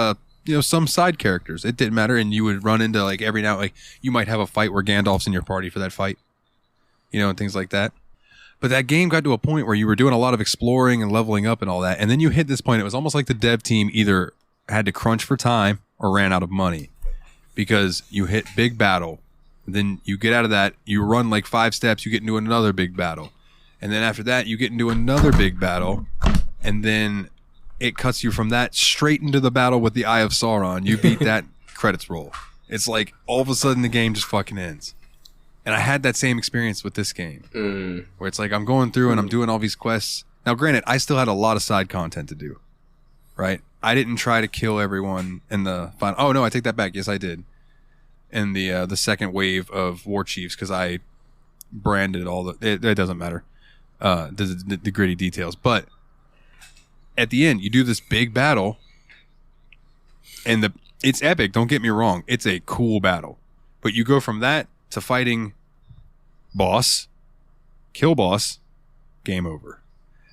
Speaker 1: some side characters. It didn't matter, and you would run into like every now, like you might have a fight where Gandalf's in your party for that fight, and things like that. But that game got to a point where you were doing a lot of exploring and leveling up and all that, and then you hit this point. It was almost like the dev team either had to crunch for time or ran out of money, because you hit big battle, then you get out of that, you run like 5 steps, you get into another big battle, and then after that you get into another big battle, and then it cuts you from that straight into the battle with the Eye of Sauron. You beat that, credits roll. It's like all of a sudden the game just fucking ends. And I had that same experience with this game, where it's like I'm going through and I'm doing all these quests. Now, granted, I still had a lot of side content to do, right? I didn't try to kill everyone in the final. Oh no, I take that back. Yes, I did. In the second wave of war chiefs, because I branded all the. It doesn't matter, the gritty details, but. At the end, you do this big battle, and it's epic. Don't get me wrong; it's a cool battle. But you go from that to fighting boss, kill boss, game over,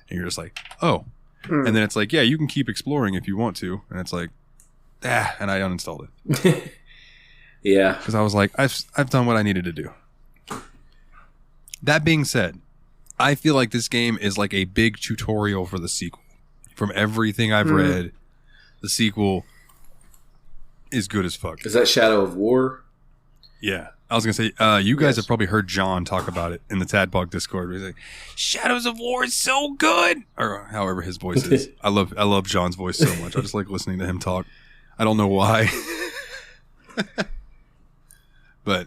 Speaker 1: and you're just like, oh. And then it's like, yeah, you can keep exploring if you want to, and it's like, and I uninstalled it.
Speaker 3: Yeah,
Speaker 1: because I was like, I've done what I needed to do. That being said, I feel like this game is like a big tutorial for the sequel. From everything I've read, the sequel is good as fuck.
Speaker 3: Is that Shadow of War?
Speaker 1: Yeah. I was going to say, you guys have probably heard John talk about it in the Tadpog Discord. He's like, Shadows of War is so good. Or however his voice is. I love John's voice so much. I just like listening to him talk. I don't know why. But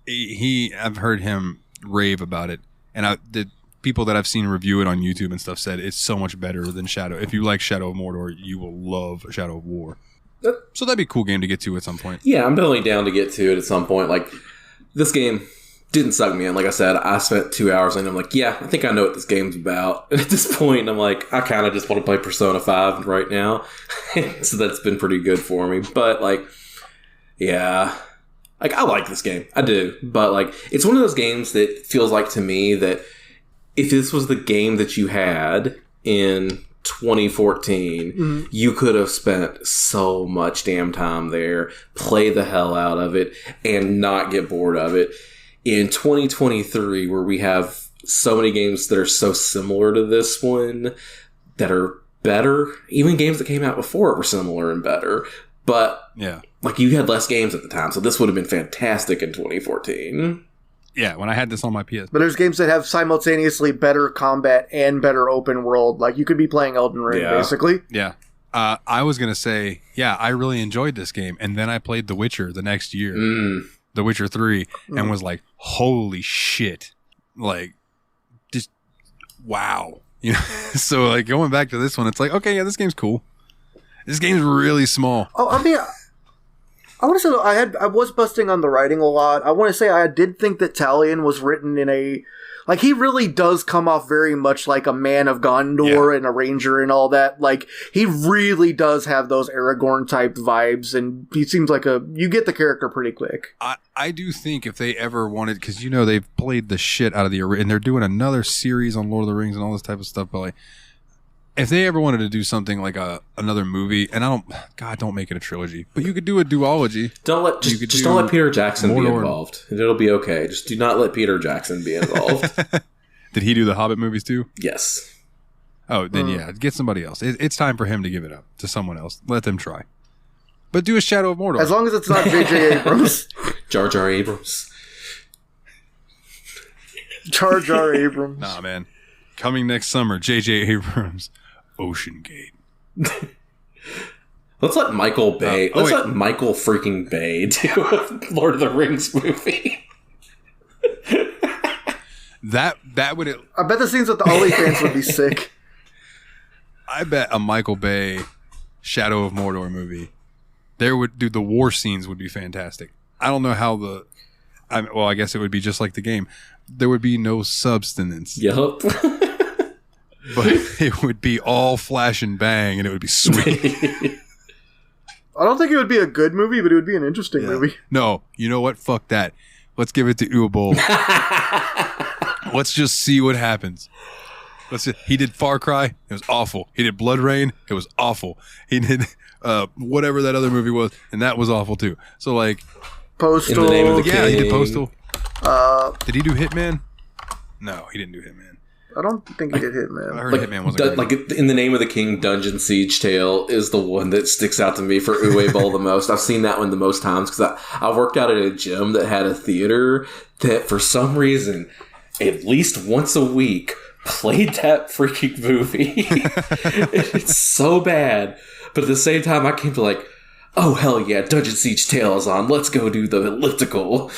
Speaker 1: I've heard him rave about it. And the people that I've seen review it on YouTube and stuff said it's so much better than Shadow. If you like Shadow of Mordor, you will love Shadow of War. So that'd be a cool game to get to at some point.
Speaker 3: Yeah, I'm definitely down to get to it at some point. Like, this game, didn't suck me in. Like I said, I spent 2 hours and I'm like, yeah, I think I know what this game's about. And at this point, I'm like, I kind of just want to play Persona 5 right now. So that's been pretty good for me. But like, yeah, like I like this game. I do. But like, it's one of those games that feels like to me that if this was the game that you had in 2014, you could have spent so much damn time there, play the hell out of it, and not get bored of it. In 2023, where we have so many games that are so similar to this one that are better, even games that came out before it were similar and better, but
Speaker 1: Yeah.
Speaker 3: like you had less games at the time, so this would have been fantastic in 2014.
Speaker 1: Yeah, when I had this on my PS.
Speaker 4: But there's games that have simultaneously better combat and better open world. Like, you could be playing Elden Ring,
Speaker 3: Yeah.
Speaker 4: basically.
Speaker 1: Yeah. I was going to say, yeah, I really enjoyed this game. And then I played The Witcher the next year, The Witcher 3, and was like, holy shit. Like, just, wow. You know, so like going back to this one, it's like, okay, yeah, this game's cool. This game's really small.
Speaker 4: Oh, I mean, I want to say I was busting on the writing a lot. I want to say I did think that Talion was written in a, like, he really does come off very much like a man of Gondor and a ranger and all that. Like, he really does have those Aragorn type vibes, and he seems like you get the character pretty quick.
Speaker 1: I do think if they ever wanted, because you know they've played the shit out of and they're doing another series on Lord of the Rings and all this type of stuff, but like, if they ever wanted to do something like another movie, and don't make it a trilogy, but you could do a duology.
Speaker 3: Don't let Peter Jackson be involved. It'll be okay. Just do not let Peter Jackson be involved.
Speaker 1: Did he do the Hobbit movies too?
Speaker 3: Yes.
Speaker 1: Oh, then yeah, get somebody else. It's time for him to give it up to someone else. Let them try. But do a Shadow of Mordor.
Speaker 4: As long as it's not J.J. Abrams.
Speaker 3: Jar Jar Abrams.
Speaker 4: Jar Jar Abrams.
Speaker 1: Nah, man. Coming next summer, J.J. Abrams. Ocean Gate.
Speaker 3: Let's let Michael Bay.
Speaker 1: Let's
Speaker 3: let Michael freaking Bay do a Lord of the Rings movie.
Speaker 1: That would.
Speaker 4: I bet the scenes with the OnlyFans would be sick.
Speaker 1: I bet a Michael Bay Shadow of Mordor movie. The war scenes would be fantastic. I don't know how I guess it would be just like the game. There would be no substance.
Speaker 3: Yup.
Speaker 1: But it would be all flash and bang, and it would be sweet.
Speaker 4: I don't think it would be a good movie, but it would be an interesting movie.
Speaker 1: No, you know what? Fuck that. Let's give it to Uwe. Let's just see what happens. He did Far Cry. It was awful. He did Blood Rain. It was awful. He did whatever that other movie was, and that was awful too. So like,
Speaker 4: Postal.
Speaker 3: In the Name of the
Speaker 1: yeah, he
Speaker 3: King.
Speaker 1: did Postal. Did he do Hitman? No, he didn't do Hitman.
Speaker 4: I don't think he did
Speaker 1: I
Speaker 4: Hitman.
Speaker 1: heard Hitman wasn't good.
Speaker 3: In the Name of the King, Dungeon Siege Tale is the one that sticks out to me for Uwe Boll the most. I've seen that one the most times because I worked out at a gym that had a theater that for some reason, at least once a week, played that freaking movie. It's so bad. But at the same time, I came to like, oh hell yeah, Dungeon Siege Tale is on. Let's go do the elliptical.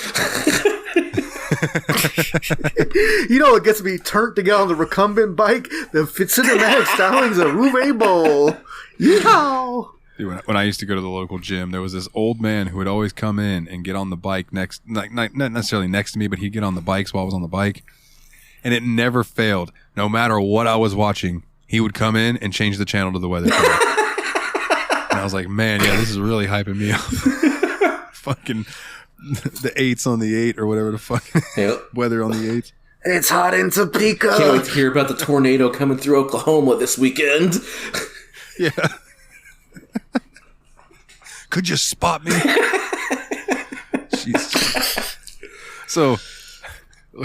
Speaker 4: You know what gets me turned to get on the recumbent bike? The cinematic stylings of Uwe Boll. Yeehaw!
Speaker 1: Dude, when I used to go to the local gym, there was this old man who would always come in and get on the bike not necessarily next to me, but he'd get on the bikes while I was on the bike. And it never failed. No matter what I was watching, he would come in and change the channel to the weather channel. And I was like, man, yeah, this is really hyping me up. Fucking the 8s on the 8 or whatever the fuck. Weather on the 8s.
Speaker 4: It's hot in Topeka.
Speaker 3: Can't wait to hear about the tornado coming through Oklahoma this weekend.
Speaker 1: Yeah. Could you spot me? Jeez. So,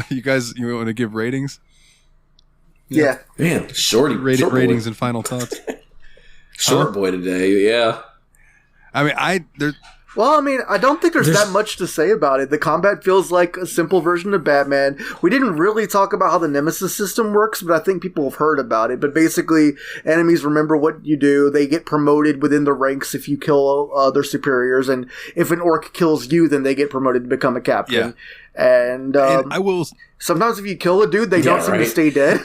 Speaker 1: you want to give ratings?
Speaker 4: Yeah.
Speaker 3: Man, short
Speaker 1: Ratings and final thoughts.
Speaker 3: Short boy today, yeah.
Speaker 1: I mean,
Speaker 4: Well, I mean, I don't think there's that much to say about it. The combat feels like a simple version of Batman. We didn't really talk about how the Nemesis system works, but I think people have heard about it. But basically, enemies remember what you do. They get promoted within the ranks if you kill their superiors. And if an orc kills you, then they get promoted to become a captain.
Speaker 1: Yeah.
Speaker 4: And
Speaker 1: I will...
Speaker 4: sometimes if you kill a dude, they don't seem to stay dead.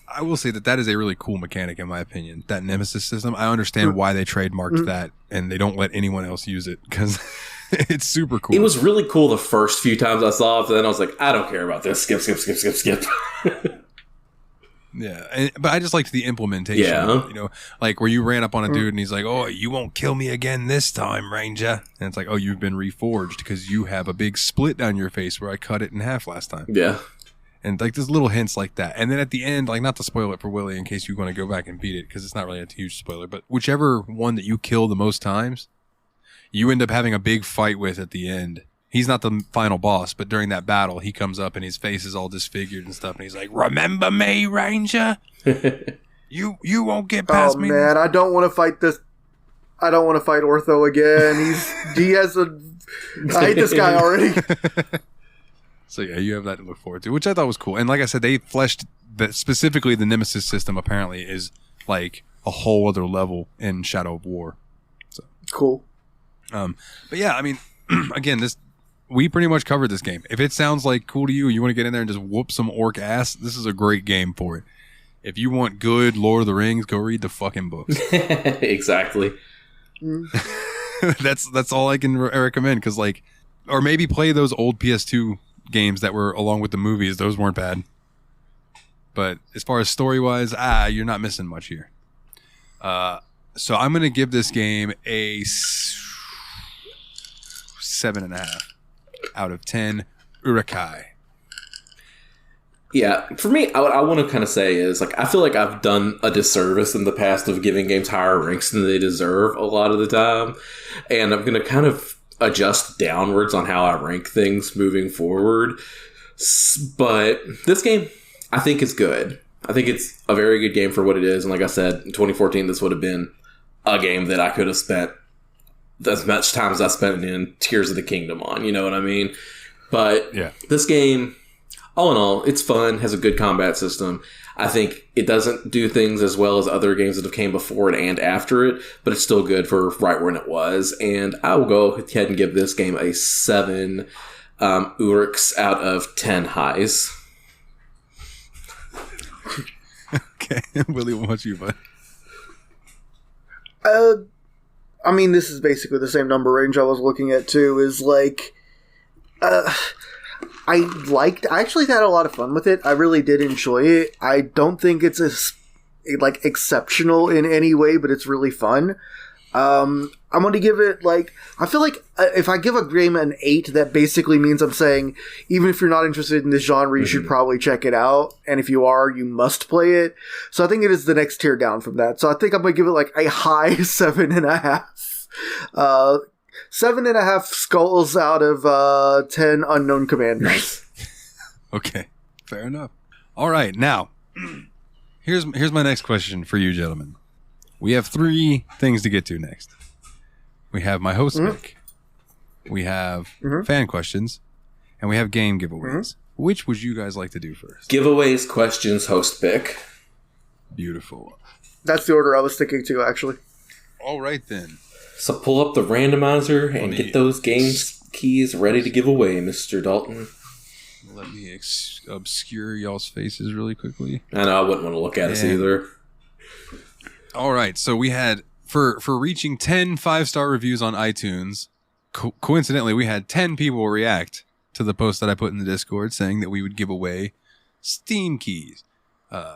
Speaker 1: I will say that is a really cool mechanic, in my opinion. That Nemesis system. I understand why they trademarked that, and they don't let anyone else use it because It's super cool.
Speaker 3: It was really cool the first few times I saw it, but then I was like, I don't care about this. Skip.
Speaker 1: Yeah, but I just liked the implementation.
Speaker 3: Yeah.
Speaker 1: You know, like where you ran up on a dude and he's like, "Oh, you won't kill me again this time, Ranger." And it's like, "Oh, you've been reforged because you have a big split down your face where I cut it in half last time."
Speaker 3: Yeah.
Speaker 1: And like there's little hints like that. And then at the end, like not to spoil it for Willie in case you want to go back and beat it because it's not really a huge spoiler, but whichever one that you kill the most times, you end up having a big fight with at the end. He's not the final boss, but during that battle, he comes up and his face is all disfigured and stuff. And he's like, "Remember me, Ranger? You won't get past me."
Speaker 4: Oh man, I don't want to fight this. I don't want to fight Ortho again. He has a. I hate this guy already.
Speaker 1: So yeah, you have that to look forward to, which I thought was cool. And like I said, they fleshed that specifically the Nemesis system apparently is like a whole other level in Shadow of War. So
Speaker 4: Cool.
Speaker 1: But yeah, I mean, again, we pretty much covered this game. If it sounds like cool to you, you want to get in there and just whoop some orc ass, this is a great game for it. If you want good Lord of the Rings, go read the fucking books.
Speaker 3: Exactly.
Speaker 1: That's all I can recommend because like, or maybe play those old PS2 games that were along with the movies. Those weren't bad. But as far as story wise, you're not missing much here. So I'm gonna give this game a 7.5 out of 10 Urukai.
Speaker 3: Yeah, for me, what I want to kind of say is, like, I feel like I've done a disservice in the past of giving games higher ranks than they deserve a lot of the time. And I'm going to kind of adjust downwards on how I rank things moving forward. But this game, I think, is good. I think it's a very good game for what it is. And like I said, in 2014, this would have been a game that I could have spent as much time as I spent in Tears of the Kingdom on. You know what I mean? But
Speaker 1: yeah,
Speaker 3: this game, all in all, it's fun, has a good combat system. I think it doesn't do things as well as other games that have came before it and after it, but it's still good for right when it was. And I will go ahead and give this game a 7 Urks out of 10 highs.
Speaker 1: Okay, Willie, what about you, bud?
Speaker 4: I mean, this is basically the same number range I was looking at too. Is like, I actually had a lot of fun with it. I really did enjoy it. I don't think it's like exceptional in any way, but it's really fun. I'm going to give it like, I feel like if I give a game an 8, that basically means I'm saying, even if you're not interested in this genre, you should probably check it out. And if you are, you must play it. So I think it is the next tier down from that. So I think I'm going to give it like a high 7.5. 7.5 skulls out of 10 unknown commanders.
Speaker 1: Okay, fair enough. All right, now, here's my next question for you, gentlemen. We have 3 things to get to next. We have my host pick. We have fan questions. And we have game giveaways. Which would you guys like to do first?
Speaker 3: Giveaways, questions, host pick.
Speaker 1: Beautiful.
Speaker 4: That's the order I was sticking to, actually.
Speaker 1: All right, then.
Speaker 3: So pull up the randomizer and get those games keys ready to give away, Mr. Dalton.
Speaker 1: Let me obscure y'all's faces really quickly.
Speaker 3: I know, I wouldn't want to look at us either.
Speaker 1: All right, so we had, for reaching 10 5-star reviews on iTunes, coincidentally, we had 10 people react to the post that I put in the Discord saying that we would give away Steam keys.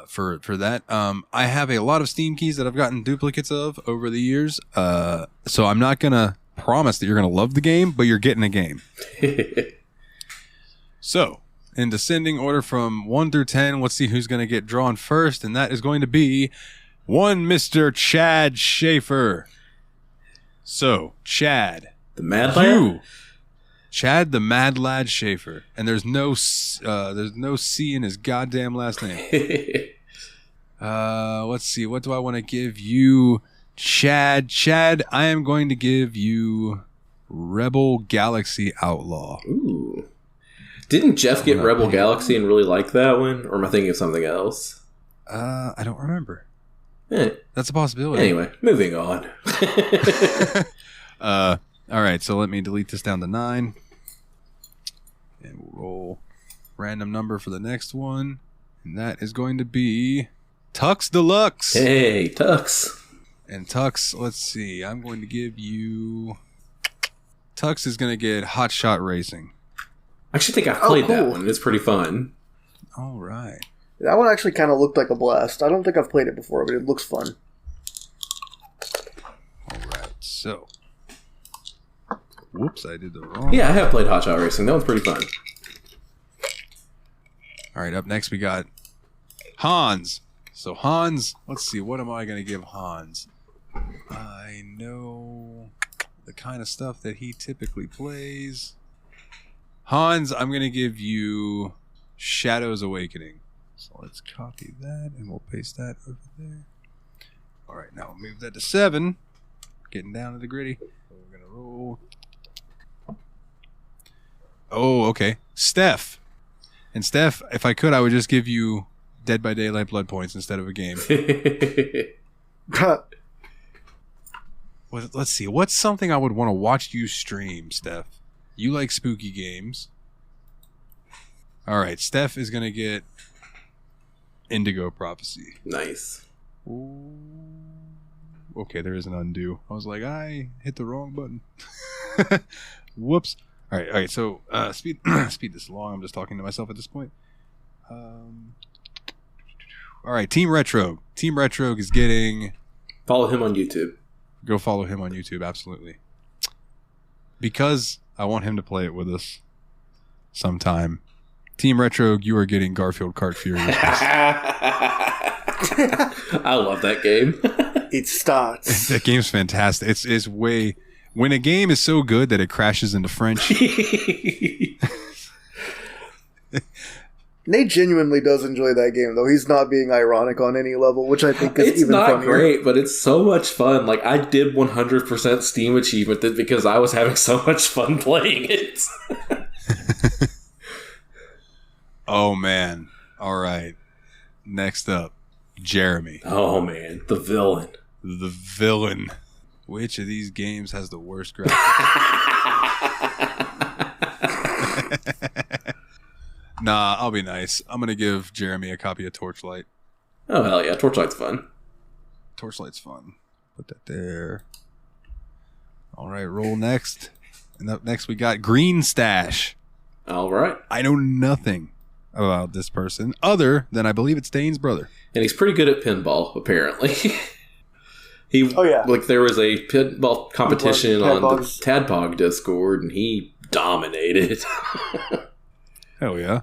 Speaker 1: For that, I have a lot of Steam keys that I've gotten duplicates of over the years. So I'm not gonna promise that you're gonna love the game, but you're getting a game. So, in descending order from 1 through 10, let's see who's gonna get drawn first, and that is going to be one Mr. Chad Schaefer. So, Chad,
Speaker 3: the Mad Lad?
Speaker 1: Chad the Mad Lad Schaefer, and there's no C in his goddamn last name. Let's see. What do I want to give you, Chad? Chad, I am going to give you Rebel Galaxy Outlaw.
Speaker 3: Ooh. Didn't Jeff get Rebel Galaxy and really like that one? Or am I thinking of something else?
Speaker 1: I don't remember.
Speaker 3: Eh.
Speaker 1: That's a possibility.
Speaker 3: Anyway, moving on.
Speaker 1: All right, so let me delete this down to 9. And we'll roll random number for the next one. And that is going to be Tux Deluxe.
Speaker 3: Hey, Tux.
Speaker 1: And Tux, let's see. I'm going to give you Tux is going to get Hot Shot Racing.
Speaker 3: I actually think I've played that
Speaker 4: cool.
Speaker 3: one. It's pretty fun.
Speaker 1: All right.
Speaker 4: That one actually kind of looked like a blast. I don't think I've played it before, but it looks fun.
Speaker 1: All right. So. Whoops, I did the wrong.
Speaker 3: Yeah, I have played Hot Shot Racing. That one's pretty fun.
Speaker 1: All right, up next we got Hans. So Hans, let's see, what am I going to give Hans? I know the kind of stuff that he typically plays. Hans, I'm going to give you Shadows Awakening. So let's copy that and we'll paste that over there. All right, now we'll move that to 7. Getting down to the gritty. We're going to roll. Oh, okay. Steph. And Steph, if I could, I would just give you Dead by Daylight blood points instead of a game. Well, let's see. What's something I would want to watch you stream, Steph? You like spooky games. All right, Steph is going to get Indigo Prophecy.
Speaker 3: Nice.
Speaker 1: Ooh. Okay, there is an undo. I was like, I hit the wrong button. Whoops. All right. So speed this along. I'm just talking to myself at this point. All right, Team Retro. Team Retro is getting.
Speaker 3: Follow him on YouTube.
Speaker 1: Go follow him on YouTube, absolutely. Because I want him to play it with us sometime. Team Retro, you are getting Garfield Kart Furious.
Speaker 3: I love that game.
Speaker 4: It starts.
Speaker 1: That game's fantastic. It's way. When a game is so good that it crashes into French.
Speaker 4: Nate genuinely does enjoy that game, though. He's not being ironic on any level, which I think is
Speaker 3: It's
Speaker 4: even
Speaker 3: not
Speaker 4: funnier.
Speaker 3: great, but it's so much fun. Like, I did 100% Steam achievement it because I was having so much fun playing it.
Speaker 1: Oh, man. All right. Next up, Jeremy.
Speaker 3: Oh, man. The villain.
Speaker 1: The villain. Which of these games has the worst graphics? Nah, I'll be nice. I'm going to give Jeremy a copy of Torchlight.
Speaker 3: Oh, hell yeah. Torchlight's fun.
Speaker 1: Torchlight's fun. Put that there. All right, roll next. And up next we got Green Stash.
Speaker 3: All right.
Speaker 1: I know nothing about this person other than I believe it's Dane's brother.
Speaker 3: And he's pretty good at pinball, apparently.
Speaker 4: Oh, yeah.
Speaker 3: Like, there was a pinball competition on the
Speaker 4: Tadpog's.
Speaker 3: Tadpog Discord, and he dominated.
Speaker 1: Hell yeah.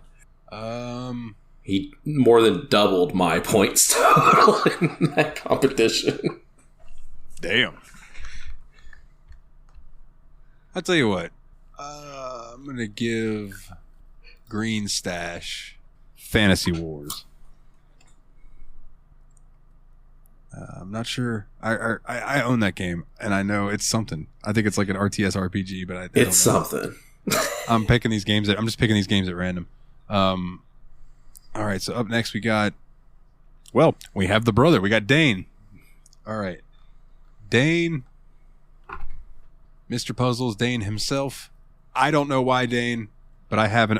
Speaker 3: He more than doubled my points total in that competition.
Speaker 1: Damn. I'll tell you what. I'm going to give Green Stash Fantasy Wars. I'm not sure. I own that game, and I know it's something. I think it's like an RTS RPG, but I don't
Speaker 3: It's
Speaker 1: know.
Speaker 3: something.
Speaker 1: I'm picking these games. I'm just picking these games at random. All right, so up next we got. Well, we have the brother. We got Dane. All right, Dane. Mr. Puzzles, Dane himself. I don't know why, Dane, but I have an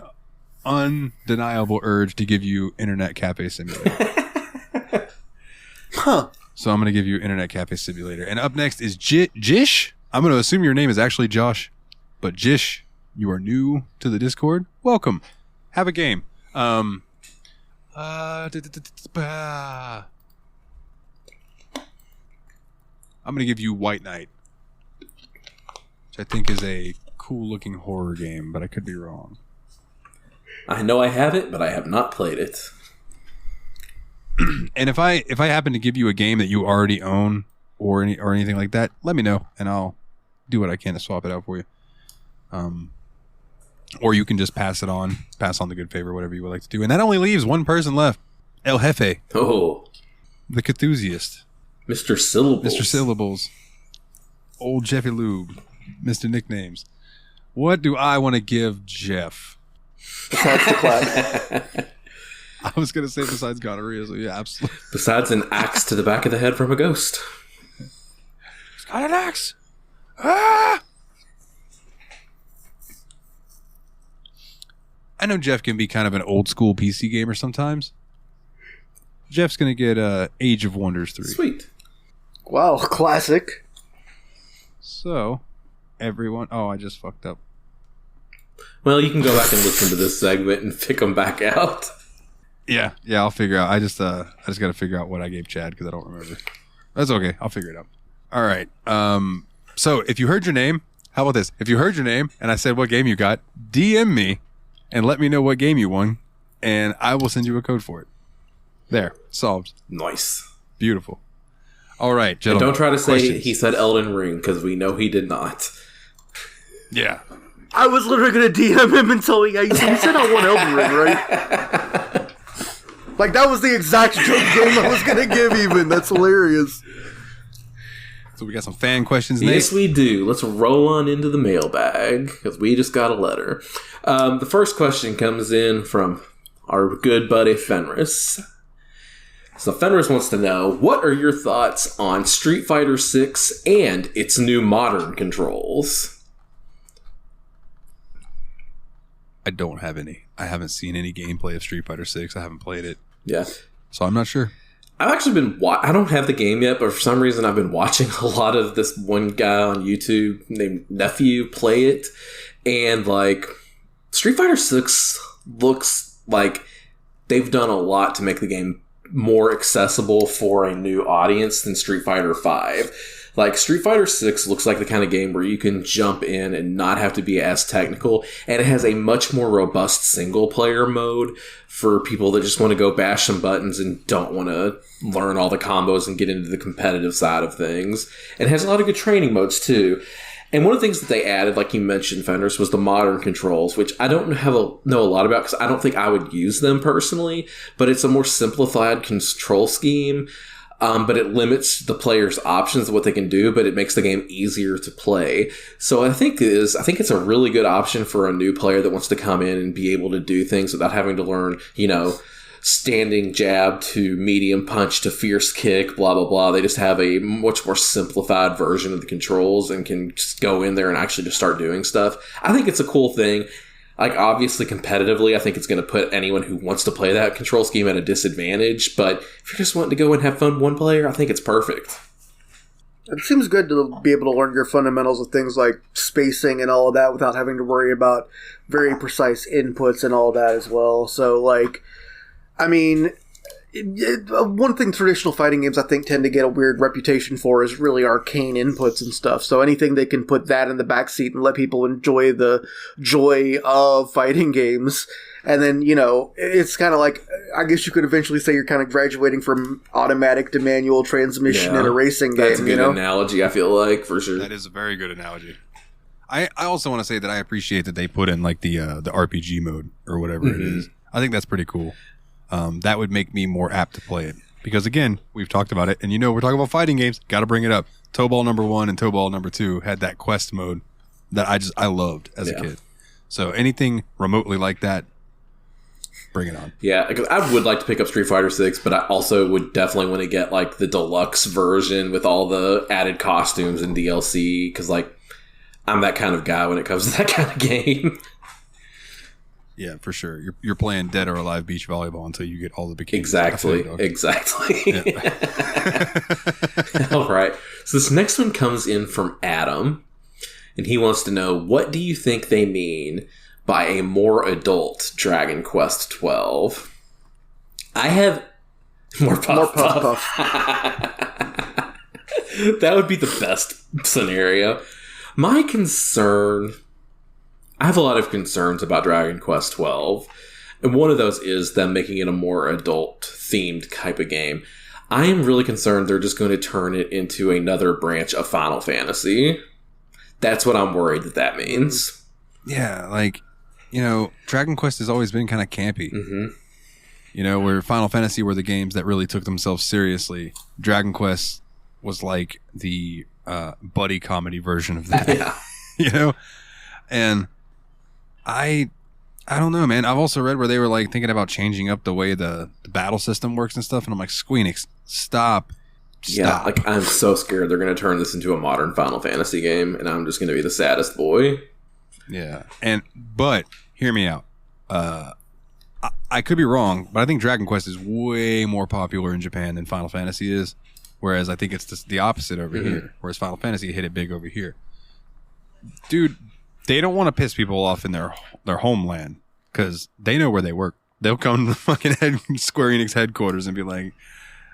Speaker 1: undeniable urge to give you Internet Cafe Simulator.
Speaker 4: Huh.
Speaker 1: So I'm going to give you Internet Cafe Simulator. And up next is Jish. I'm going to assume your name is actually Josh. But Jish, you are new to the Discord. Welcome. Have a game. I'm going to give you White Knight, which I think is a cool-looking horror game, but I could be wrong.
Speaker 3: I know I have it, but I have not played it.
Speaker 1: And if I happen to give you a game that you already own or anything like that, let me know, and I'll do what I can to swap it out for you. Or you can just pass on the good favor, whatever you would like to do. And that only leaves one person left. El Jefe,
Speaker 3: Oh,
Speaker 1: the Cthusiast,
Speaker 3: Mr. Syllables.
Speaker 1: Mr. Syllables, Old Jeffy Lube, Mr. Nicknames. What do I want to give Jeff?
Speaker 4: Besides the clap.
Speaker 1: I was going to say besides gonorrhea, so yeah, absolutely.
Speaker 3: Besides an axe to the back of the head from a ghost.
Speaker 1: He's got an axe. Ah! I know Jeff can be kind of an old school PC gamer sometimes. Jeff's going to get Age of Wonders 3.
Speaker 3: Sweet.
Speaker 4: Wow, classic.
Speaker 1: So, everyone. Oh, I just fucked up.
Speaker 3: Well, you can go back and listen to this segment and pick them back out.
Speaker 1: Yeah, I'll figure out. I just got to figure out what I gave Chad because I don't remember. That's okay. I'll figure it out. All right. So if you heard your name, how about this? If you heard your name and I said what game you got, DM me and let me know what game you won, and I will send you a code for it. There, solved.
Speaker 3: Nice.
Speaker 1: Beautiful. All right,
Speaker 3: And
Speaker 1: gentlemen.
Speaker 3: don't try to say
Speaker 1: questions.
Speaker 3: he said Elden Ring, because we know he did not.
Speaker 1: Yeah.
Speaker 4: I was literally going to DM him and tell you, he said I want Elden Ring, right? Like, that was the exact joke game I was going to give even. That's hilarious.
Speaker 1: So we got some fan questions, Nate?
Speaker 3: Yes, we do. Let's roll on into the mailbag, because we just got a letter. The first question comes in from our good buddy Fenris. So Fenris wants to know, what are your thoughts on Street Fighter 6 and its new modern controls?
Speaker 1: I don't have any. I haven't seen any gameplay of Street Fighter 6. I haven't played it.
Speaker 3: Yeah.
Speaker 1: So I'm not sure.
Speaker 3: I've actually been I don't have the game yet, but for some reason I've been watching a lot of this one guy on YouTube named Nephew play it. And, like, Street Fighter 6 looks like they've done a lot to make the game more accessible for a new audience than Street Fighter 5. Like, Street Fighter 6 looks like the kind of game where you can jump in and not have to be as technical, and it has a much more robust single-player mode for people that just want to go bash some buttons and don't want to learn all the combos and get into the competitive side of things. And it has a lot of good training modes, too. And one of the things that they added, like you mentioned, Fenders, was the modern controls, which I don't know a lot about because I don't think I would use them personally, but it's a more simplified control scheme. But it limits the player's options of what they can do, but it makes the game easier to play. So I think it's a really good option for a new player that wants to come in and be able to do things without having to learn, standing jab to medium punch to fierce kick, blah, blah, blah. They just have a much more simplified version of the controls and can just go in there and actually just start doing stuff. I think it's a cool thing. Like, obviously, competitively, I think it's going to put anyone who wants to play that control scheme at a disadvantage. But if you're just wanting to go and have fun one player, I think it's perfect.
Speaker 4: It seems good to be able to learn your fundamentals of things like spacing and all of that without having to worry about very precise inputs and all that as well. So, like, I mean, one thing traditional fighting games I think tend to get a weird reputation for is really arcane inputs and stuff. So anything they can put that in the backseat and let people enjoy the joy of fighting games. And then, it's kind of like, I guess you could eventually say you're kind of graduating from automatic to manual transmission in a racing game.
Speaker 3: That's a good analogy, I feel like, for sure.
Speaker 1: That is a very good analogy. I also want to say that I appreciate that they put in, like, the RPG mode or whatever it is. I think that's pretty cool. That would make me more apt to play it. Because, again, we've talked about it, and we're talking about fighting games. Got to bring it up. Toe Ball number 1 and Toe Ball number 2 had that quest mode that I loved as a kid. So anything remotely like that, bring it on. Yeah,
Speaker 3: because I would like to pick up Street Fighter 6, but I also would definitely want to get, like, the deluxe version with all the added costumes and DLC, because, like, I'm that kind of guy when it comes to that kind of game.
Speaker 1: Yeah, for sure. You're playing dead or alive beach volleyball until you get all the bikinis.
Speaker 3: Exactly. All right. So this next one comes in from Adam, and he wants to know, what do you think they mean by a more adult Dragon Quest 12? I have more puff. That would be the best scenario. My concern... I have a lot of concerns about Dragon Quest 12, and one of those is them making it a more adult-themed type of game. I am really concerned they're just going to turn it into another branch of Final Fantasy. That's what I'm worried that means.
Speaker 1: Yeah, like, Dragon Quest has always been kind of campy.
Speaker 3: Mm-hmm.
Speaker 1: Where Final Fantasy were the games that really took themselves seriously. Dragon Quest was like the buddy comedy version of that.
Speaker 3: Yeah.
Speaker 1: And I don't know, man. I've also read where they were like thinking about changing up the way the battle system works and stuff. And I'm like, Squeenix, stop.
Speaker 3: Yeah, like, I'm so scared they're going to turn this into a modern Final Fantasy game, and I'm just going to be the saddest boy.
Speaker 1: Yeah. But hear me out. I could be wrong, but I think Dragon Quest is way more popular in Japan than Final Fantasy is. Whereas I think it's the opposite over here. Whereas Final Fantasy hit it big over here. Dude, they don't want to piss people off in their homeland because they know where they work. They'll come to the fucking Square Enix headquarters and be like,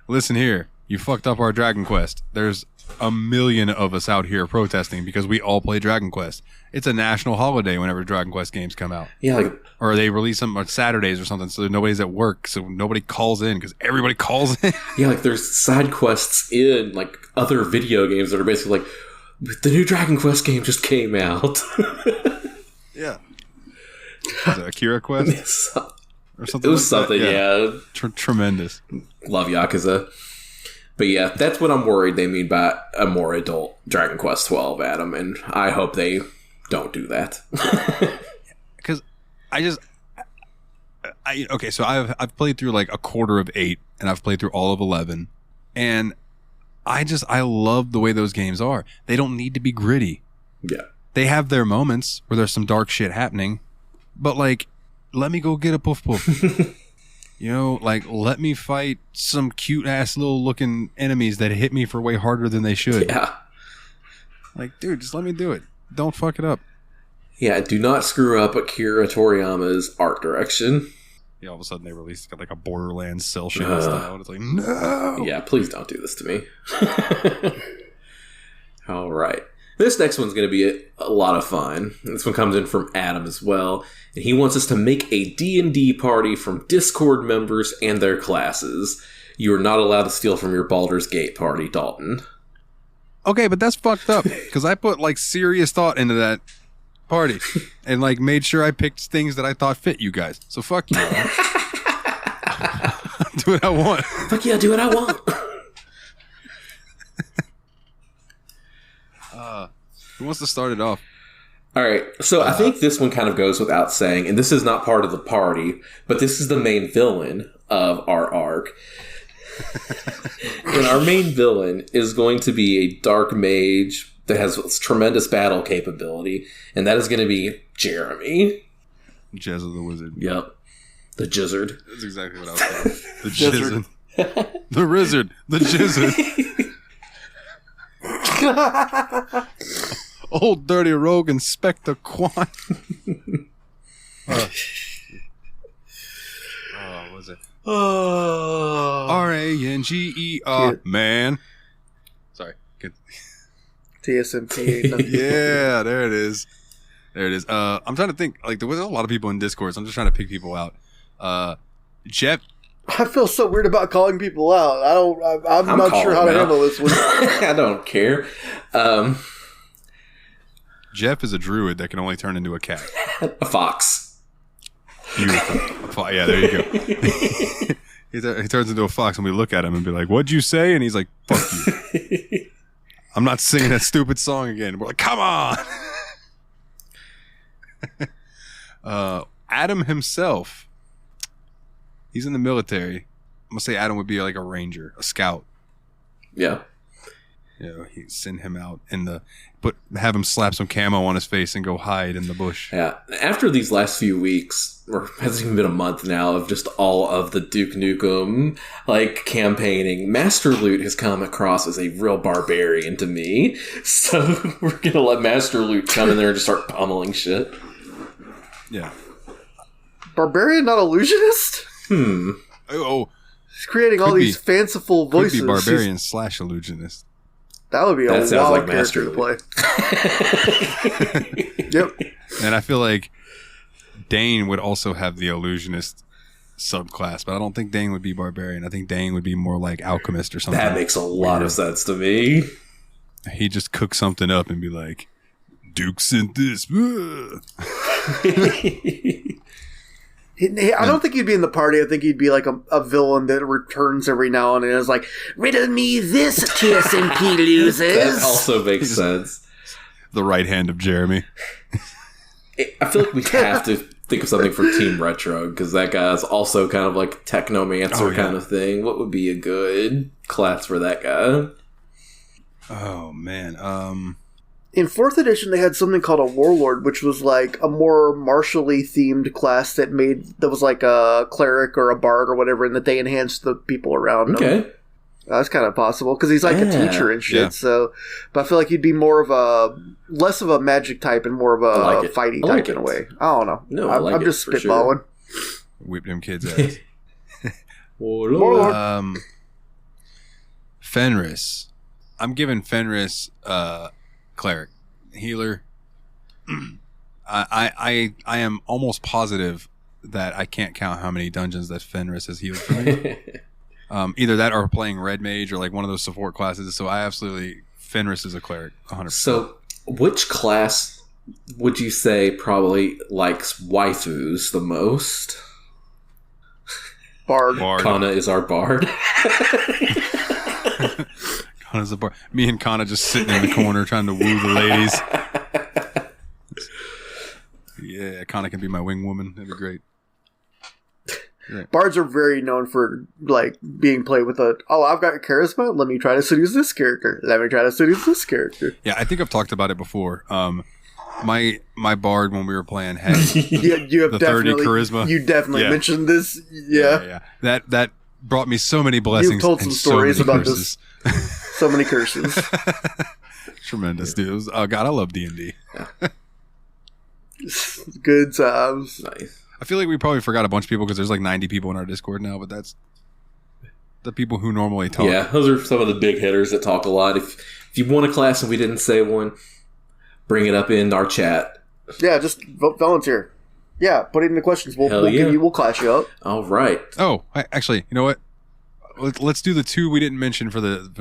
Speaker 1: listen here, you fucked up our Dragon Quest. There's a million of us out here protesting because we all play Dragon Quest. It's a national holiday whenever Dragon Quest games come out.
Speaker 3: Yeah, like,
Speaker 1: or they release them on Saturdays or something, so nobody's at work, so nobody calls in because everybody calls in.
Speaker 3: yeah, like there's side quests in like other video games that are basically like, the new Dragon Quest game just came out.
Speaker 1: Yeah. Was it Akira Quest? Or something.
Speaker 3: It was
Speaker 1: like
Speaker 3: something,
Speaker 1: that?
Speaker 3: yeah.
Speaker 1: Tremendous.
Speaker 3: Love Yakuza. But yeah, that's what I'm worried they mean by a more adult Dragon Quest 12, Adam, and I hope they don't do that.
Speaker 1: Because okay, so I've played through like a quarter of 8, and I've played through all of 11, and I love the way those games are. They don't need to be gritty.
Speaker 3: Yeah.
Speaker 1: They have their moments where there's some dark shit happening, but like, let me go get a poof poof. You know, like, let me fight some cute ass little looking enemies that hit me for way harder than they should.
Speaker 3: Yeah.
Speaker 1: Like, dude, just let me do it. Don't fuck it up.
Speaker 3: Yeah, do not screw up Akira Toriyama's art direction.
Speaker 1: Yeah, all of a sudden they released like a Borderlands cell shading style, and it's like, no.
Speaker 3: Yeah, please don't do this to me. All right. This next one's going to be a lot of fun. This one comes in from Adam as well. And he wants us to make a D&D party from Discord members and their classes. You are not allowed to steal from your Baldur's Gate party, Dalton.
Speaker 1: Okay, but that's fucked up. Because I put like serious thought into that party. And like made sure I picked things that I thought fit you guys. So fuck you. Do what I want.
Speaker 3: Fuck yeah, do what I want.
Speaker 1: Who wants to start it off?
Speaker 3: All right, so I think this one kind of goes without saying, and this is not part of the party, but this is the main villain of our arc. And our main villain is going to be a dark mage that has tremendous battle capability, and that is going to be Jeremy.
Speaker 1: Jezza the Wizard.
Speaker 3: Yep. The Jizzard.
Speaker 1: That's exactly what I was saying. The Jizzard. The Rizzard. The Jizzard. Old dirty rogue Inspector Quan. What was it? RANGER, man. Sorry. Good.
Speaker 4: TSMP.
Speaker 1: Yeah, there it is. There it is. I'm trying to think. Like, there was a lot of people in Discord, so I'm just trying to pick people out. Jeff.
Speaker 4: I feel so weird about calling people out. I'm not sure how to handle this one.
Speaker 3: I don't care.
Speaker 1: Jeff is a druid that can only turn into a cat.
Speaker 3: A fox.
Speaker 1: Beautiful. Yeah, there you go. He turns into a fox, and we look at him and be like, "What'd you say?" And he's like, "Fuck you." I'm not singing that stupid song again. We're like, "Come on." Adam himself. He's in the military. I'm gonna say Adam would be like a ranger, a scout.
Speaker 3: Yeah.
Speaker 1: You know, he send him out have him slap some camo on his face and go hide in the bush.
Speaker 3: Yeah. After these last few weeks, or hasn't even been a month now, of just all of the Duke Nukem like campaigning, Master Loot has come across as a real barbarian to me. So we're gonna let Master Loot come in there and just start pummeling shit.
Speaker 1: Yeah.
Speaker 4: Barbarian, not illusionist?
Speaker 1: Oh.
Speaker 4: He's creating all these fanciful voices.
Speaker 1: Could be barbarian / illusionist.
Speaker 4: That would be a wild character to play. Yep.
Speaker 1: And I feel like Dane would also have the illusionist subclass, but I don't think Dane would be barbarian. I think Dane would be more like alchemist or something.
Speaker 3: That makes a lot of sense to me.
Speaker 1: He'd just cook something up and be like, Duke sent this.
Speaker 4: I don't think he'd be in the party. I think he'd be like a villain that returns every now and then. It's like, riddle me this, TSMP loses.
Speaker 3: That also makes sense.
Speaker 1: The right hand of Jeremy.
Speaker 3: I feel like we have to think of something for Team Retro, because that guy's also kind of like technomancer kind of thing. What would be a good class for that guy?
Speaker 1: Oh, man.
Speaker 4: In 4th edition, they had something called a warlord, which was like a more martially themed class that was like a cleric or a bard or whatever, and that they enhanced the people around them.
Speaker 3: Okay.
Speaker 4: That's kind of possible because he's like a teacher and shit.
Speaker 1: Yeah.
Speaker 4: So, but I feel like he'd be more of a less of a magic type and more of a fighting type in a way. I don't know.
Speaker 3: No, I like
Speaker 4: I'm
Speaker 3: it,
Speaker 4: just
Speaker 3: for sure.
Speaker 4: spitballing.
Speaker 1: Whip them kids' ass.
Speaker 4: Warlord.
Speaker 1: Fenris. I'm giving Fenris cleric, healer. I am almost positive that I can't count how many dungeons that Fenris has healed for me. Either that or playing red mage or like one of those support classes. So I absolutely Fenris is a cleric, 100%.
Speaker 3: So, which class would you say probably likes waifus the most?
Speaker 4: Bard.
Speaker 3: Kana is our bard.
Speaker 1: Kana's a bard. Me and Kana just sitting in the corner trying to woo the ladies. Yeah, Kana can be my wing woman. That'd be great.
Speaker 4: Bards are very known for like being played with I've got charisma. Let me try to seduce this character. Let me try to seduce this character.
Speaker 1: Yeah, I think I've talked about it before. My bard when we were playing had
Speaker 4: You have
Speaker 1: the 30 charisma.
Speaker 4: You definitely
Speaker 1: Yeah.
Speaker 4: mentioned this. Yeah.
Speaker 1: That brought me so many blessings.
Speaker 4: You've told some
Speaker 1: and
Speaker 4: stories
Speaker 1: so many
Speaker 4: about
Speaker 1: curses.
Speaker 4: this. So many curses.
Speaker 1: Tremendous, dude. Oh god, I love D&D.
Speaker 4: Good times.
Speaker 3: Nice.
Speaker 1: I feel like we probably forgot a bunch of people because there's like 90 people in our Discord now, but that's the people who normally talk.
Speaker 3: Yeah, those are some of the big hitters that talk a lot. If you want a class and we didn't say one, bring it up in our chat.
Speaker 4: Yeah, just volunteer. Yeah, put it in the questions. We'll clash you up.
Speaker 3: All right.
Speaker 1: Oh, actually, you know what? Let's do the two we didn't mention for the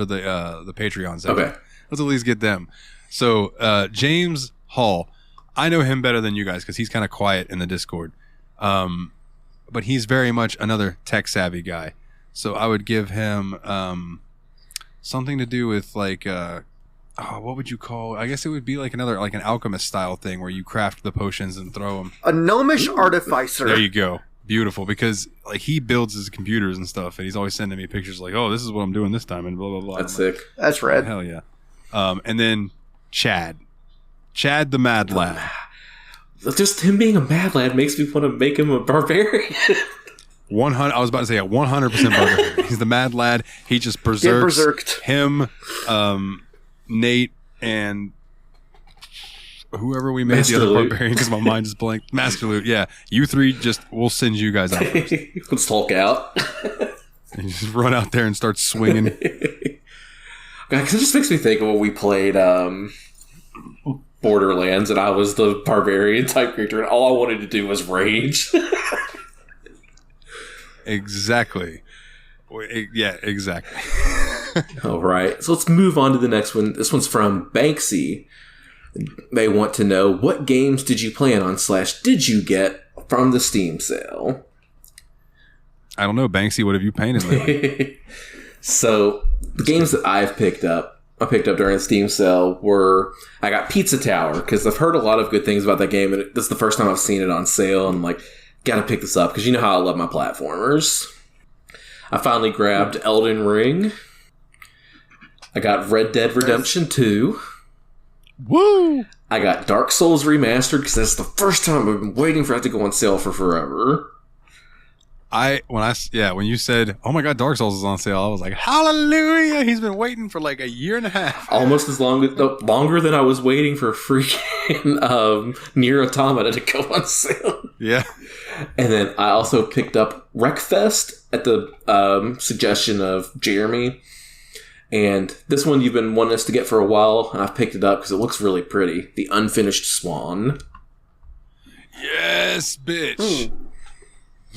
Speaker 1: Patreon section.
Speaker 3: Okay.
Speaker 1: Let's at least get them. So James Hall, I know him better than you guys because he's kind of quiet in the Discord. But he's very much another tech savvy guy. So I would give him something to do with like what would you call? I guess it would be like an alchemist style thing where you craft the potions and throw them.
Speaker 4: A gnomish artificer.
Speaker 1: There you go. Beautiful, because like he builds his computers and stuff, and he's always sending me pictures like, "Oh, this is what I'm doing this time," and blah blah blah.
Speaker 3: That's sick.
Speaker 4: That's red.
Speaker 1: Hell yeah. And then Chad the Mad Lad.
Speaker 3: Just him being a mad lad makes me want to make him a barbarian.
Speaker 1: 100. I was about to say 100% barbarian. He's the Mad Lad. He just berserked him, Nate, and whoever we made
Speaker 3: Master
Speaker 1: the other
Speaker 3: Loot.
Speaker 1: barbarian because my mind just blanked. Master Loot. Yeah, you three we'll send you guys out first.
Speaker 3: Let's Hulk out.
Speaker 1: And you just run out there and start swinging.
Speaker 3: Because it just makes me think of when we played Borderlands and I was the barbarian type character and all I wanted to do was rage.
Speaker 1: Exactly. Yeah, exactly.
Speaker 3: All right. So let's move on to the next one. This one's from Banksy. They want to know, what games did you plan on / did you get from the Steam sale?
Speaker 1: I don't know, Banksy, what have you painted lately?
Speaker 3: So the games that I picked up during the Steam sale were, I got Pizza Tower because I've heard a lot of good things about that game, and this is the first time I've seen it on sale, and I'm like, gotta pick this up because you know how I love my platformers. I finally grabbed Elden Ring. I got Red Dead Redemption 2.
Speaker 1: Woo!
Speaker 3: I got Dark Souls Remastered because that's the first time I've been waiting for it to go on sale for forever.
Speaker 1: When you said, "Oh my God, Dark Souls is on sale," I was like, "Hallelujah!" He's been waiting for like a year and a half,
Speaker 3: almost as longer than I was waiting for freaking Nier Automata to go on sale.
Speaker 1: Yeah,
Speaker 3: and then I also picked up Wreckfest at the suggestion of Jeremy, and this one you've been wanting us to get for a while, and I've picked it up because it looks really pretty. The Unfinished Swan.
Speaker 1: Yes, bitch.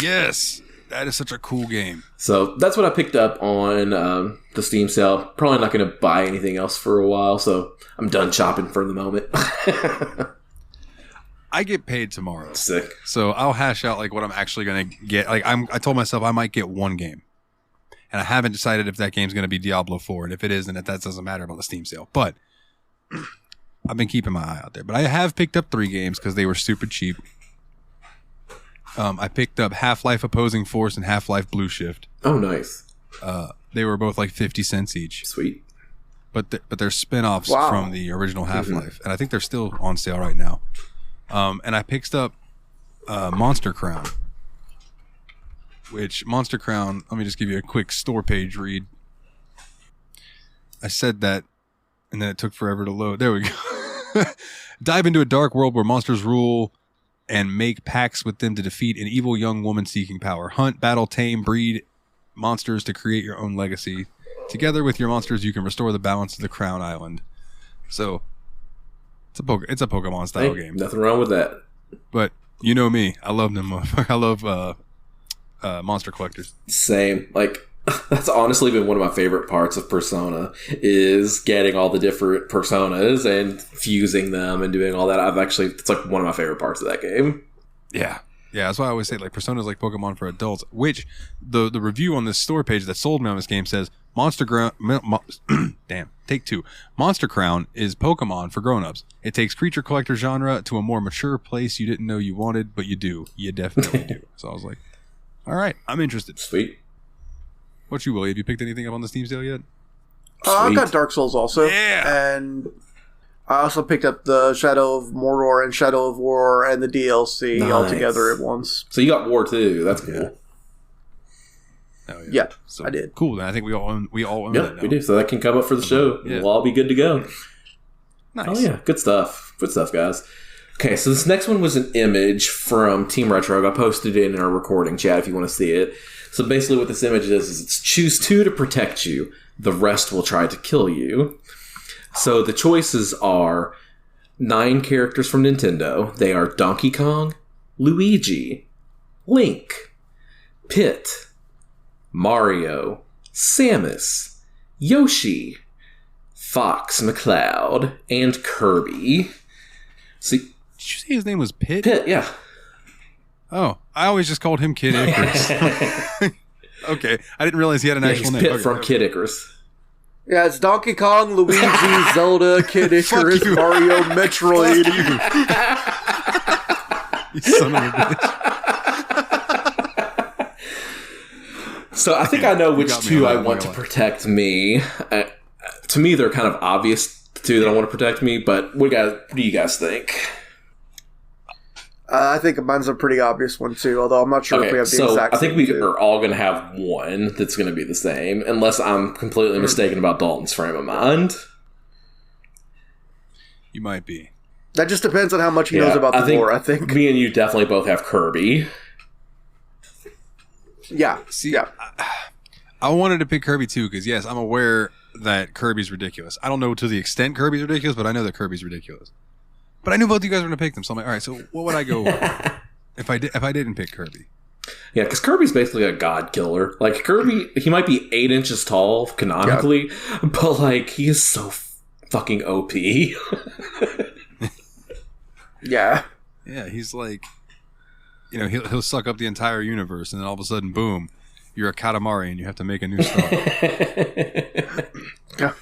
Speaker 1: Yes. That is such a cool game.
Speaker 3: So that's what I picked up on the Steam sale. Probably not going to buy anything else for a while, so I'm done shopping for the moment.
Speaker 1: I get paid tomorrow.
Speaker 3: Sick.
Speaker 1: So I'll hash out like what I'm actually going to get. Like I told myself I might get one game. And I haven't decided if that game's going to be Diablo 4. And if it is, then that doesn't matter about the Steam sale. But I've been keeping my eye out there. But I have picked up 3 games because they were super cheap. I picked up Half-Life Opposing Force and Half-Life Blue Shift.
Speaker 3: Oh, nice.
Speaker 1: They were both like 50 cents each.
Speaker 3: Sweet.
Speaker 1: But they're spin-offs from the original Half-Life. And I think they're still on sale right now. And I picked up Monster Crown. Which, Monster Crown, let me just give you a quick store page read. I said that, and then it took forever to load. There we go. Dive into a dark world where monsters rule and make pacts with them to defeat an evil young woman seeking power. Hunt, battle, tame, breed monsters to create your own legacy. Together with your monsters, you can restore the balance of the Crown Island. So, it's a Pokemon style game.
Speaker 3: Nothing wrong with that.
Speaker 1: But you know me, I love them. I love monster collectors.
Speaker 3: Same. Like, that's honestly been one of my favorite parts of Persona, is getting all the different personas and fusing them and doing all that. It's like one of my favorite parts of that game.
Speaker 1: Yeah. Yeah, that's why I always say, like, Persona's like Pokemon for adults, which the review on this store page that sold me on this game says, Monster Crown is Pokemon for grown-ups. It takes creature collector genre to a more mature place you didn't know you wanted, but you do. You definitely do. So I was like, all right, I'm interested.
Speaker 3: Sweet.
Speaker 1: What you, Willie? Have you picked anything up on the Steam sale yet?
Speaker 4: I got Dark Souls also.
Speaker 1: Yeah.
Speaker 4: And I also picked up the Shadow of Mordor and Shadow of War and the DLC all together at once.
Speaker 3: So you got War too. That's cool.
Speaker 1: Yeah. Oh,
Speaker 4: yeah,
Speaker 1: so,
Speaker 4: I did.
Speaker 1: Cool. Then I think we all own that now.
Speaker 3: We do. So that can come up for the show.
Speaker 1: Yeah.
Speaker 3: We'll all be good to go.
Speaker 1: Nice.
Speaker 3: Oh yeah, good stuff. Good stuff, guys. Okay, so this next one was an image from Team Retro. I posted it in our recording chat if you want to see it. So basically what this image is it's choose 2 to protect you. The rest will try to kill you. So the choices are 9 characters from Nintendo. They are Donkey Kong, Luigi, Link, Pit, Mario, Samus, Yoshi, Fox McCloud, and Kirby. See,
Speaker 1: did you say his name was Pit?
Speaker 3: Pit, yeah.
Speaker 1: Oh, I always just called him Kid Icarus. Okay, I didn't realize he had an actual name.
Speaker 3: Pit from Kid Icarus.
Speaker 4: Yeah, it's Donkey Kong, Luigi, Zelda, Kid Icarus, Mario, Metroid.
Speaker 1: You son of a bitch.
Speaker 3: So I think I know which 2 I want to protect me. To me, they're kind of obvious, the 2 that I want to protect me, but what do you guys think?
Speaker 4: I think mine's a pretty obvious one, too, although I'm not sure if we have the exact
Speaker 3: I think
Speaker 4: same
Speaker 3: we
Speaker 4: two.
Speaker 3: are all going to have one that's going to be the same, unless I'm completely mistaken about Dalton's frame of mind.
Speaker 1: You might be.
Speaker 4: That just depends on how much he knows about the lore, I think.
Speaker 3: Me and you definitely both have Kirby.
Speaker 4: Yeah.
Speaker 1: See,
Speaker 4: yeah.
Speaker 1: I wanted to pick Kirby too because yes, I'm aware that Kirby's ridiculous. I don't know to the extent Kirby's ridiculous, but I know that Kirby's ridiculous. But I knew both of you guys were going to pick them, so I'm like, all right. So what would I go with if I didn't pick Kirby?
Speaker 3: Yeah, because Kirby's basically a god killer. Like Kirby, he might be 8 inches tall canonically, but like he is so fucking OP.
Speaker 4: Yeah.
Speaker 1: Yeah, he's like, you know, he'll suck up the entire universe, and then all of a sudden, boom, you're a Katamari, and you have to make a new star.
Speaker 4: Yeah.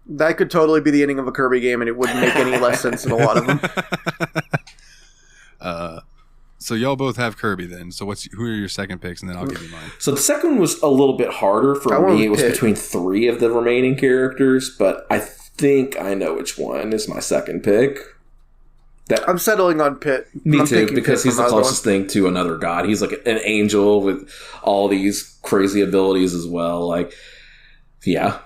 Speaker 4: That could totally be the ending of a Kirby game, and it wouldn't make any less sense in a lot of them.
Speaker 1: So y'all both have Kirby then. So who are your second picks, and then I'll give you mine.
Speaker 3: So the second one was a little bit harder for me. It was between 3 of the remaining characters, but I think I know which one is my second pick.
Speaker 4: I'm settling on Pit.
Speaker 3: Me too, because he's the closest thing to another god. He's like an angel with all these crazy abilities as well. Like, yeah.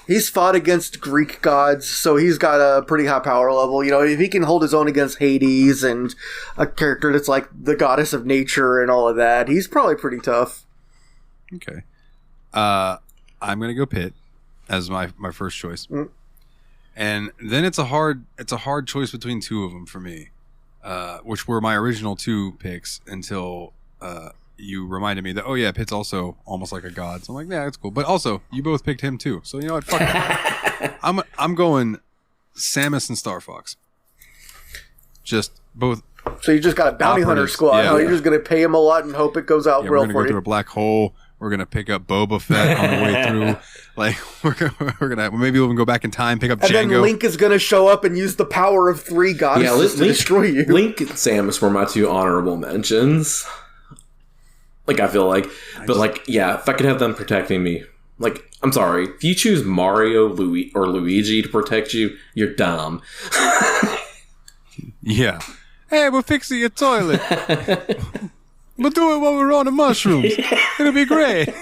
Speaker 4: He's fought against Greek gods, so he's got a pretty high power level. You know, if he can hold his own against Hades and a character that's like the goddess of nature and all of that, he's probably pretty tough.
Speaker 1: Okay. I'm going to go Pit as my first choice. And then it's a hard choice between 2 of them for me, which were my original 2 picks until you reminded me that, oh yeah, Pit's also almost like a god. So I'm like, yeah, that's cool. But also, you both picked him too. So you know what? Fuck it. I'm going Samus and Star Fox. Just both.
Speaker 4: So you just got a bounty hunter squad.
Speaker 1: Yeah.
Speaker 4: You're just going to pay him a lot and hope it goes out
Speaker 1: Yeah,
Speaker 4: well
Speaker 1: we're gonna
Speaker 4: for
Speaker 1: go through
Speaker 4: you.
Speaker 1: a black hole. We're gonna pick up Boba Fett on the way through. Like we're gonna maybe we'll even go back in time, pick up
Speaker 4: And
Speaker 1: Django.
Speaker 4: then Link is going to show up and use the power of 3 goddesses to destroy you.
Speaker 3: Link and Samus were my 2 honorable mentions. Like, I feel like. But, like, yeah, if I could have them protecting me. Like, I'm sorry. If you choose Mario or Luigi to protect you, you're dumb.
Speaker 1: Yeah. Hey, we're fixing your toilet. We'll do it while we're on the mushrooms. It'll be great.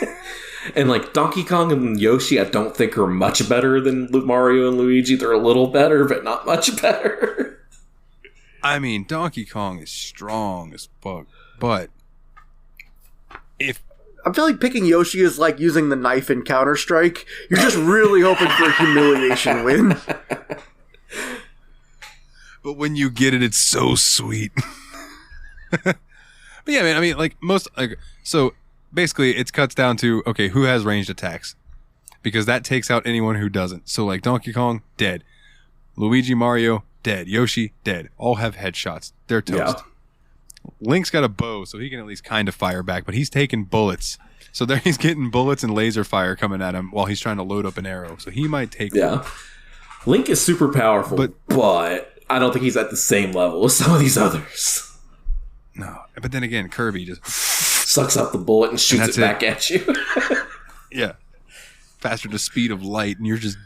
Speaker 3: And like Donkey Kong and Yoshi, I don't think are much better than Mario and Luigi. They're a little better, but not much better.
Speaker 1: I mean, Donkey Kong is strong as fuck, but if
Speaker 4: I feel like picking Yoshi is like using the knife in Counter-Strike. You're just really hoping for a humiliation win.
Speaker 1: But when you get it, it's so sweet. But yeah, man, I mean, like so basically it cuts down to, okay, who has ranged attacks? Because that takes out anyone who doesn't. So like Donkey Kong, dead. Luigi, Mario, dead. Yoshi, dead. All have headshots. They're toast. Yeah. Link's got a bow, so he can at least kind of fire back, but he's taking bullets. So there he's getting bullets and laser fire coming at him while he's trying to load up an arrow. So he might take one.
Speaker 3: Link is super powerful, but I don't think he's at the same level as some of these others.
Speaker 1: No. But then again, Kirby just
Speaker 3: sucks up the bullet and shoots it back at you.
Speaker 1: Yeah. Faster the speed of light, and you're just...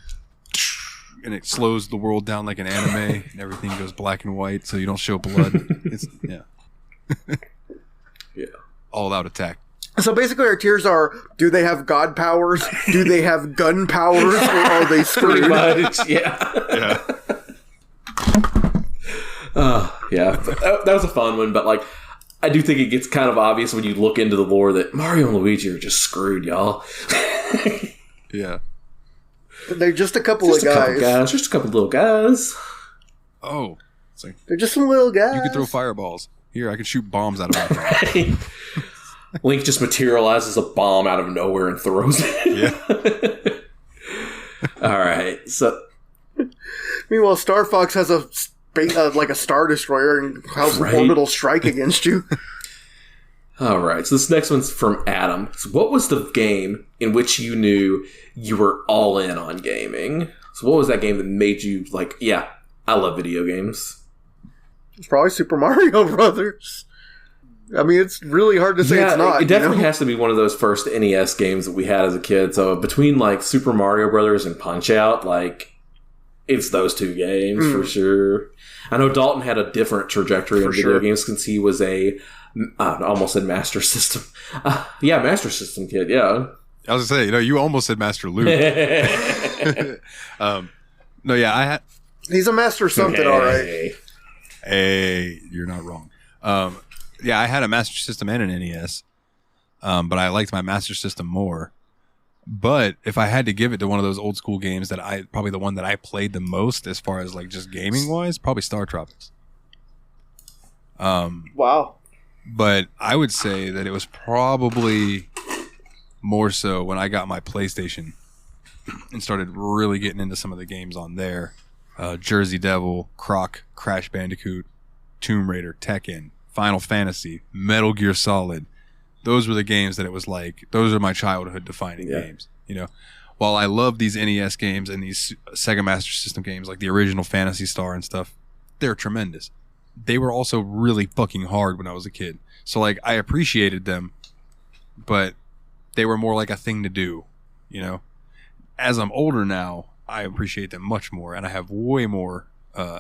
Speaker 1: And it slows the world down like an anime, and everything goes black and white, so you don't show blood. It's, yeah.
Speaker 3: Yeah.
Speaker 1: All out attack.
Speaker 4: So basically our tiers are, do they have god powers? Do they have gun powers? Or are they screwed?
Speaker 3: Pretty much, yeah.
Speaker 1: Yeah.
Speaker 3: Yeah. That was a fun one, but like, I do think it gets kind of obvious when you look into the lore that Mario and Luigi are just screwed, y'all.
Speaker 1: Yeah.
Speaker 4: They're just a couple of guys.
Speaker 3: Just a couple little guys.
Speaker 1: Oh. It's like,
Speaker 4: they're just some little guys.
Speaker 1: you can throw fireballs. Here, I can shoot bombs out of my mouth.
Speaker 3: Link just materializes a bomb out of nowhere and throws it.
Speaker 1: Yeah.
Speaker 3: All right. So,
Speaker 4: meanwhile, Star Fox has a like a Star Destroyer and has one little strike against you.
Speaker 3: All right. So this next one's from Adam. So what was the game in which you knew you were all in on gaming? So what was that game that made you like, yeah, I love video games?
Speaker 4: It's probably Super Mario Brothers. I mean, it's really hard to say it's not.
Speaker 3: It definitely has to be one of those first NES games that we had as a kid. So between like Super Mario Brothers and Punch-Out, like it's those two games for sure. I know Dalton had a different trajectory in video games since he was I almost said Master System. Master System kid. Yeah,
Speaker 1: I was gonna say, you almost said Master Luke. No, yeah, I had.
Speaker 4: He's a master something, all right.
Speaker 1: Hey, you're not wrong. Yeah, I had a Master System and an NES, but I liked my Master System more. But if I had to give it to one of those old school games probably the one that I played the most as far as like just gaming wise, probably Star Tropics.
Speaker 4: Wow.
Speaker 1: But I would say that it was probably more so when I got my PlayStation and started really getting into some of the games on there. Jersey Devil, Croc, Crash Bandicoot, Tomb Raider, Tekken, Final Fantasy, Metal Gear Solid. Those were the games that it was like, those are my childhood defining games. While I love these NES games and these Sega Master System games, like the original Phantasy Star and stuff, they're tremendous. They were also really fucking hard when I was a kid. So like I appreciated them, but they were more like a thing to do, As I'm older now, I appreciate them much more, and I have way more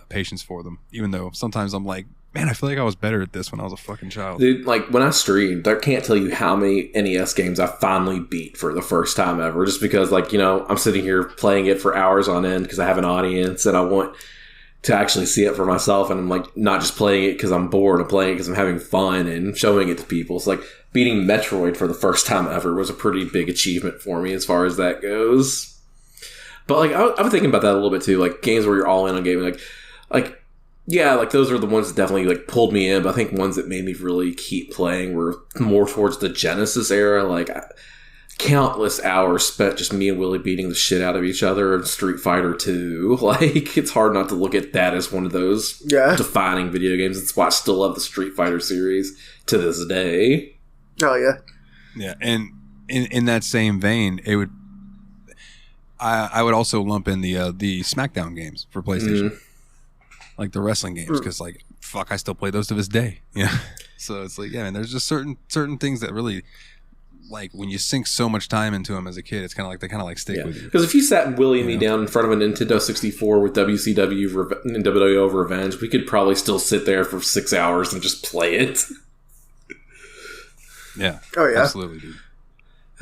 Speaker 1: patience for them, even though sometimes I'm like, man, I feel like I was better at this when I was a fucking child.
Speaker 3: Dude, like when I streamed, I can't tell you how many NES games I finally beat for the first time ever, just because like, I'm sitting here playing it for hours on end because I have an audience and I want to actually see it for myself, and I'm like not just playing it because I'm bored, I'm playing it because I'm having fun and showing it to people. It's like beating Metroid for the first time ever was a pretty big achievement for me as far as that goes. But like I'm thinking about that a little bit too, like games where you're all in on gaming, like yeah, like those are the ones that definitely like pulled me in. But I think ones that made me really keep playing were more towards the Genesis era, like countless hours spent just me and Willie beating the shit out of each other in Street Fighter 2. Like it's hard not to look at that as one of those defining video games. That's why I still love the Street Fighter series to this day.
Speaker 4: Oh yeah,
Speaker 1: yeah, and in that same vein, it would. I would also lump in the SmackDown games for PlayStation, like the wrestling games, because like fuck, I still play those to this day. Yeah, so it's like man, there's just certain things that really like when you sink so much time into them as a kid, it's kind of like they kind of like stick with you.
Speaker 3: Because if you sat Willie and me down in front of a Nintendo 64 with WCW and WWO Revenge, we could probably still sit there for 6 hours and just play it.
Speaker 1: Yeah.
Speaker 4: Oh yeah.
Speaker 1: Absolutely, dude.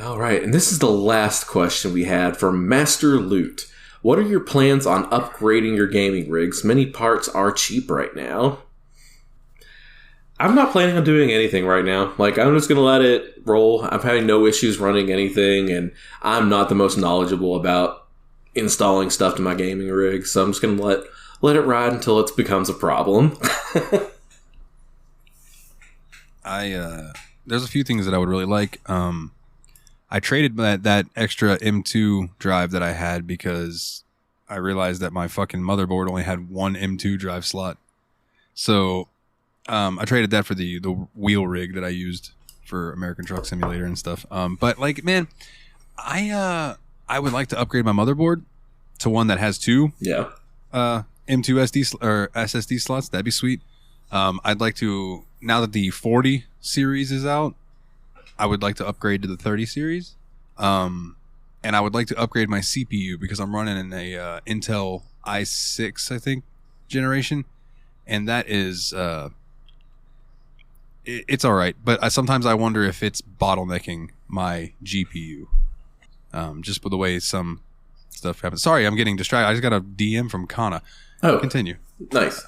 Speaker 3: All right, and this is the last question we had from Master Loot. What are your plans on upgrading your gaming rigs? Many parts are cheap right now. I'm not planning on doing anything right now. Like, I'm just going to let it roll. I'm having no issues running anything, and I'm not the most knowledgeable about installing stuff to my gaming rig, so I'm just going to let it ride until it becomes a problem.
Speaker 1: There's a few things that I would really like. I traded that extra M2 drive that I had because I realized that my fucking motherboard only had one M2 drive slot. So I traded that for the wheel rig that I used for American Truck Simulator and stuff. But like, man, I would like to upgrade my motherboard to one that has two M2 SSD slots. That'd be sweet. I'd like to, now that the 40 series is out, I would like to upgrade to the 30 series. And I would like to upgrade my CPU because I'm running in a Intel i6, I think, generation. And that is, it's all right. But sometimes I wonder if it's bottlenecking my GPU. Just for the way some stuff happens. Sorry, I'm getting distracted. I just got a DM from Kana.
Speaker 3: Oh,
Speaker 1: continue.
Speaker 3: Nice.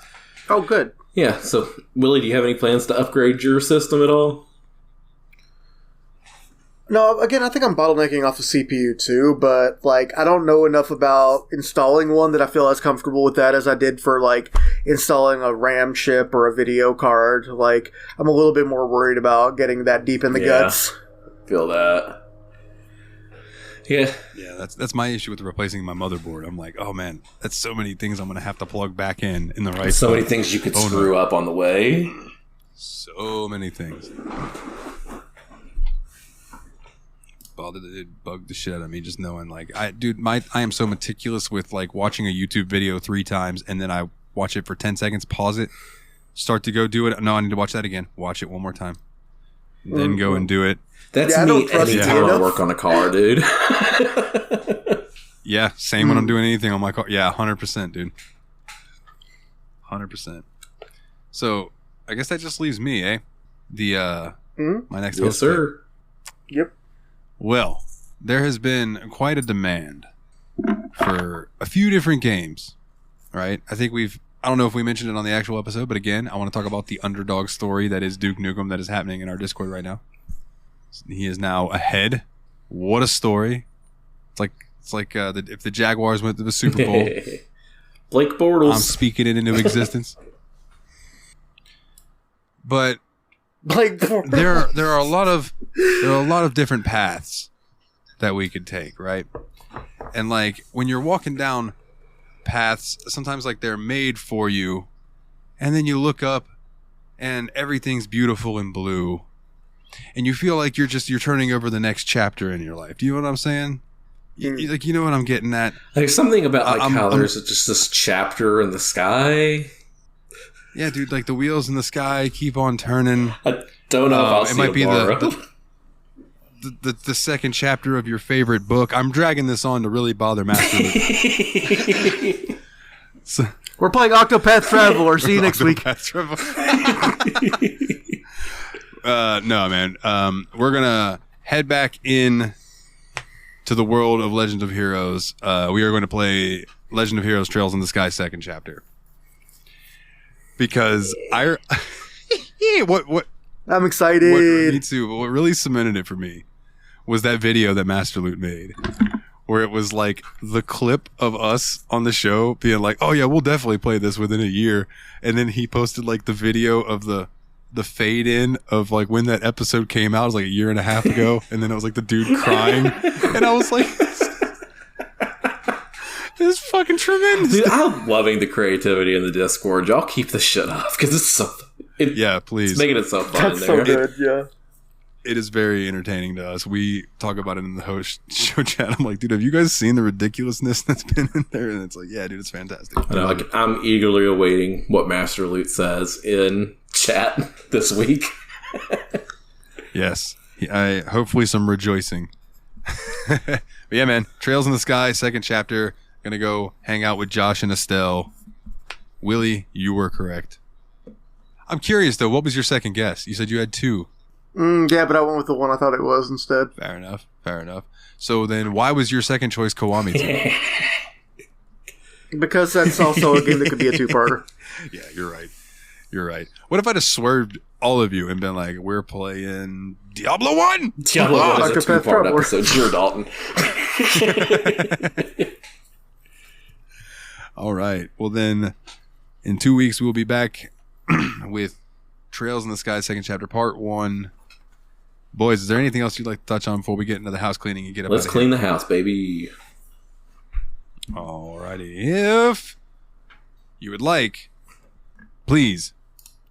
Speaker 4: Oh, good.
Speaker 3: Yeah, so, Willie, do you have any plans to upgrade your system at all?
Speaker 4: No, again, I think I'm bottlenecking off the CPU too, but like I don't know enough about installing one that I feel as comfortable with that as I did for like installing a RAM chip or a video card. Like I'm a little bit more worried about getting that deep in the guts.
Speaker 3: Feel that. Yeah.
Speaker 1: Yeah, that's my issue with replacing my motherboard. I'm like, oh man, that's so many things I'm gonna have to plug back in the right.
Speaker 3: So many things you could screw up on the way.
Speaker 1: So many things. It bugged the shit out of me just knowing like I am so meticulous with like watching a YouTube video 3 times and then I watch it for 10 seconds, pause it, start to go do it. No, I need to watch that again. Watch it one more time. Then go and do it.
Speaker 3: That's me anytime I work on a car, dude.
Speaker 1: Yeah, same when I'm doing anything on my car. Yeah, 100%, dude. 100%. So, I guess that just leaves me, eh? My next host.
Speaker 3: Yes, sir.
Speaker 4: Yep.
Speaker 1: Well, there has been quite a demand for a few different games, right? I don't know if we mentioned it on the actual episode, but again, I want to talk about the underdog story that is Duke Nukem that is happening in our Discord right now. He is now ahead. What a story. It's like if the Jaguars went to the Super Bowl.
Speaker 3: Blake Bortles.
Speaker 1: I'm speaking it into existence. But
Speaker 4: Blake Bortles.
Speaker 1: there are a lot of different paths that we could take, right? And like when you're walking down paths, sometimes like they're made for you, and then you look up and everything's beautiful and blue, and you feel like you're turning over the next chapter in your life. Do you know what I'm saying? You know what I'm getting at?
Speaker 3: There's something about how there's just this chapter in the sky.
Speaker 1: Yeah, dude, like the wheels in the sky keep on turning.
Speaker 3: I don't know if I'll see
Speaker 1: it might be
Speaker 3: tomorrow.
Speaker 1: the second chapter of your favorite book. I'm dragging this on to really bother Master. So,
Speaker 4: we're playing Octopath Traveler. See you next week.
Speaker 1: No, man. We're gonna head back in to the world of Legend of Heroes. We are going to play Legend of Heroes Trails in the Sky second chapter. Because what
Speaker 4: I'm excited.
Speaker 1: Me too. But what really cemented it for me was that video that Master Loot made, where it was like the clip of us on the show being like, "Oh yeah, we'll definitely play this within a year," and then he posted like the video of the fade in of like when that episode came out. It was like a year and a half ago, and then it was like the dude crying, and I was like, "This is fucking tremendous."
Speaker 3: Dude, I'm loving the creativity in the Discord. Y'all keep this shit up because it's so.
Speaker 1: Yeah, please.
Speaker 3: It's making it so fun.
Speaker 4: That's so good. Yeah.
Speaker 1: It is very entertaining to us. We talk about it in the host show chat. I'm like, dude, have you guys seen the ridiculousness that's been in there? And it's like, yeah, dude, it's fantastic.
Speaker 3: I know, I'm eagerly awaiting what Master Loot says in chat this week.
Speaker 1: Yes. Hopefully some rejoicing. But yeah, man. Trails in the Sky, second chapter. Gonna go hang out with Josh and Estelle. Willie, you were correct. I'm curious, though. What was your second guess? You said you had 2.
Speaker 4: Yeah, but I went with the one I thought it was instead.
Speaker 1: Fair enough. So then why was your second choice Kiwami Team?
Speaker 4: Because that's also a game that could be a two-parter.
Speaker 1: Yeah, you're right. What if I just swerved all of you and been like, we're playing Diablo 1?
Speaker 3: Diablo 1 is a
Speaker 4: Octopath
Speaker 3: two-part
Speaker 4: Traveler.
Speaker 3: episode. Sure, Dalton.
Speaker 1: All right. Well, then in 2 weeks, we'll be back with Trails in the Sky, second chapter, part 1. Boys, is there anything else you'd like to touch on before we get into the house cleaning and get up?
Speaker 3: Let's clean the house, baby.
Speaker 1: Alrighty. If you would like, please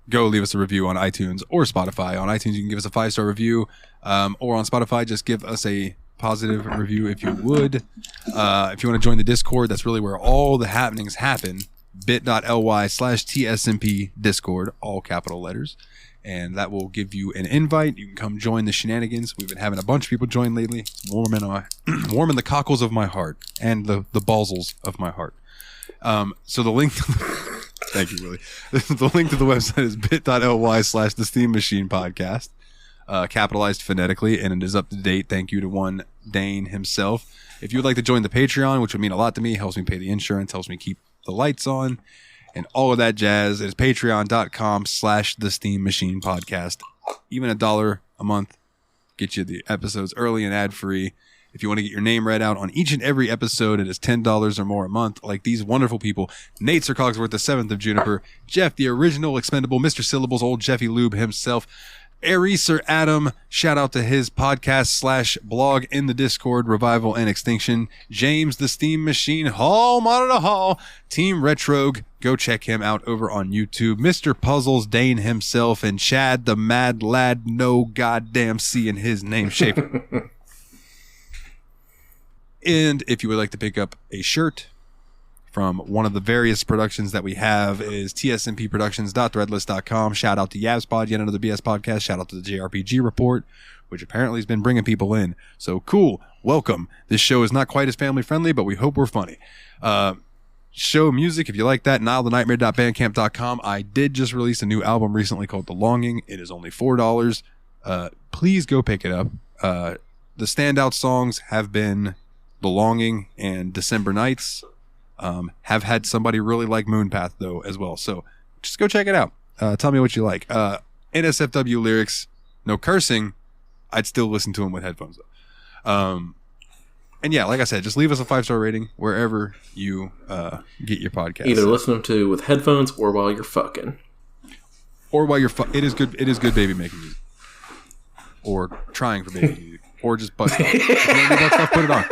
Speaker 1: go leave us a review on iTunes or Spotify. On iTunes, you can give us a 5-star review, or on Spotify, just give us a positive review if you would. If you want to join the Discord, that's really where all the happenings happen. bit.ly/TSMP Discord, all capital letters. And that will give you an invite. You can come join the shenanigans. We've been having a bunch of people join lately. It's warming the cockles of my heart and the balsels of my heart. So the link thank you, Willie. The link to the website is bit.ly/the Steam Machine Podcast, capitalized phonetically, and it is up to date. Thank you to one Dane himself. If you would like to join the Patreon, which would mean a lot to me, helps me pay the insurance, helps me keep the lights on, and all of that jazz, is patreon.com/the Steam Machine Podcast. Even $1 a month gets you the episodes early and ad-free. If you want to get your name read out on each and every episode, it is $10 or more a month, like these wonderful people. Nate Sir Cogsworth, the 7th of Juniper. Jeff, the original expendable Mr. Syllables, old Jeffy Lube himself. Sir Adam, shout out to his podcast/blog in the Discord, Revival and Extinction. James, the Steam Machine, Hall, Monitor Hall. Team Retrogue, go check him out over on YouTube. Mr. Puzzles, Dane himself, and Chad, the mad lad, no goddamn C in his name shape. And if you would like to pick up a shirt from one of the various productions that we have, is tsmpproductions.threadless.com. Shout out to YabsPod, yet another BS podcast. Shout out to the JRPG Report, which apparently has been bringing people in. So cool. Welcome. This show is not quite as family friendly, but we hope we're funny. Show music, if you like that, nilethenightmare.bandcamp.com. I did just release a new album recently called The Longing. It is only $4. Please go pick it up. The standout songs have been The Longing and December Nights. Have had somebody really like Moonpath though as well, so just go check it out. Tell me what you like. NSFW lyrics, no cursing. I'd still listen to them with headphones though. And yeah, like I said, just leave us a 5-star rating wherever you get your podcast.
Speaker 3: Either listen to them to with headphones or while you're fucking,
Speaker 1: or while you're it is good baby making music, or trying for baby music, or just butt stuff. If you want to do butt stuff, put it on.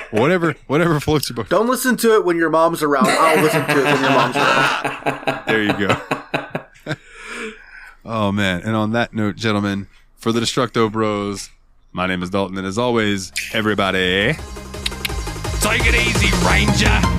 Speaker 1: Whatever floats your boat.
Speaker 4: Don't listen to it when your mom's around. I'll listen to it when your mom's around.
Speaker 1: There you go. Oh, man. And on that note, gentlemen, for the Destructo Bros, my name is Dalton, and as always, everybody,
Speaker 2: Take it easy, Ranger.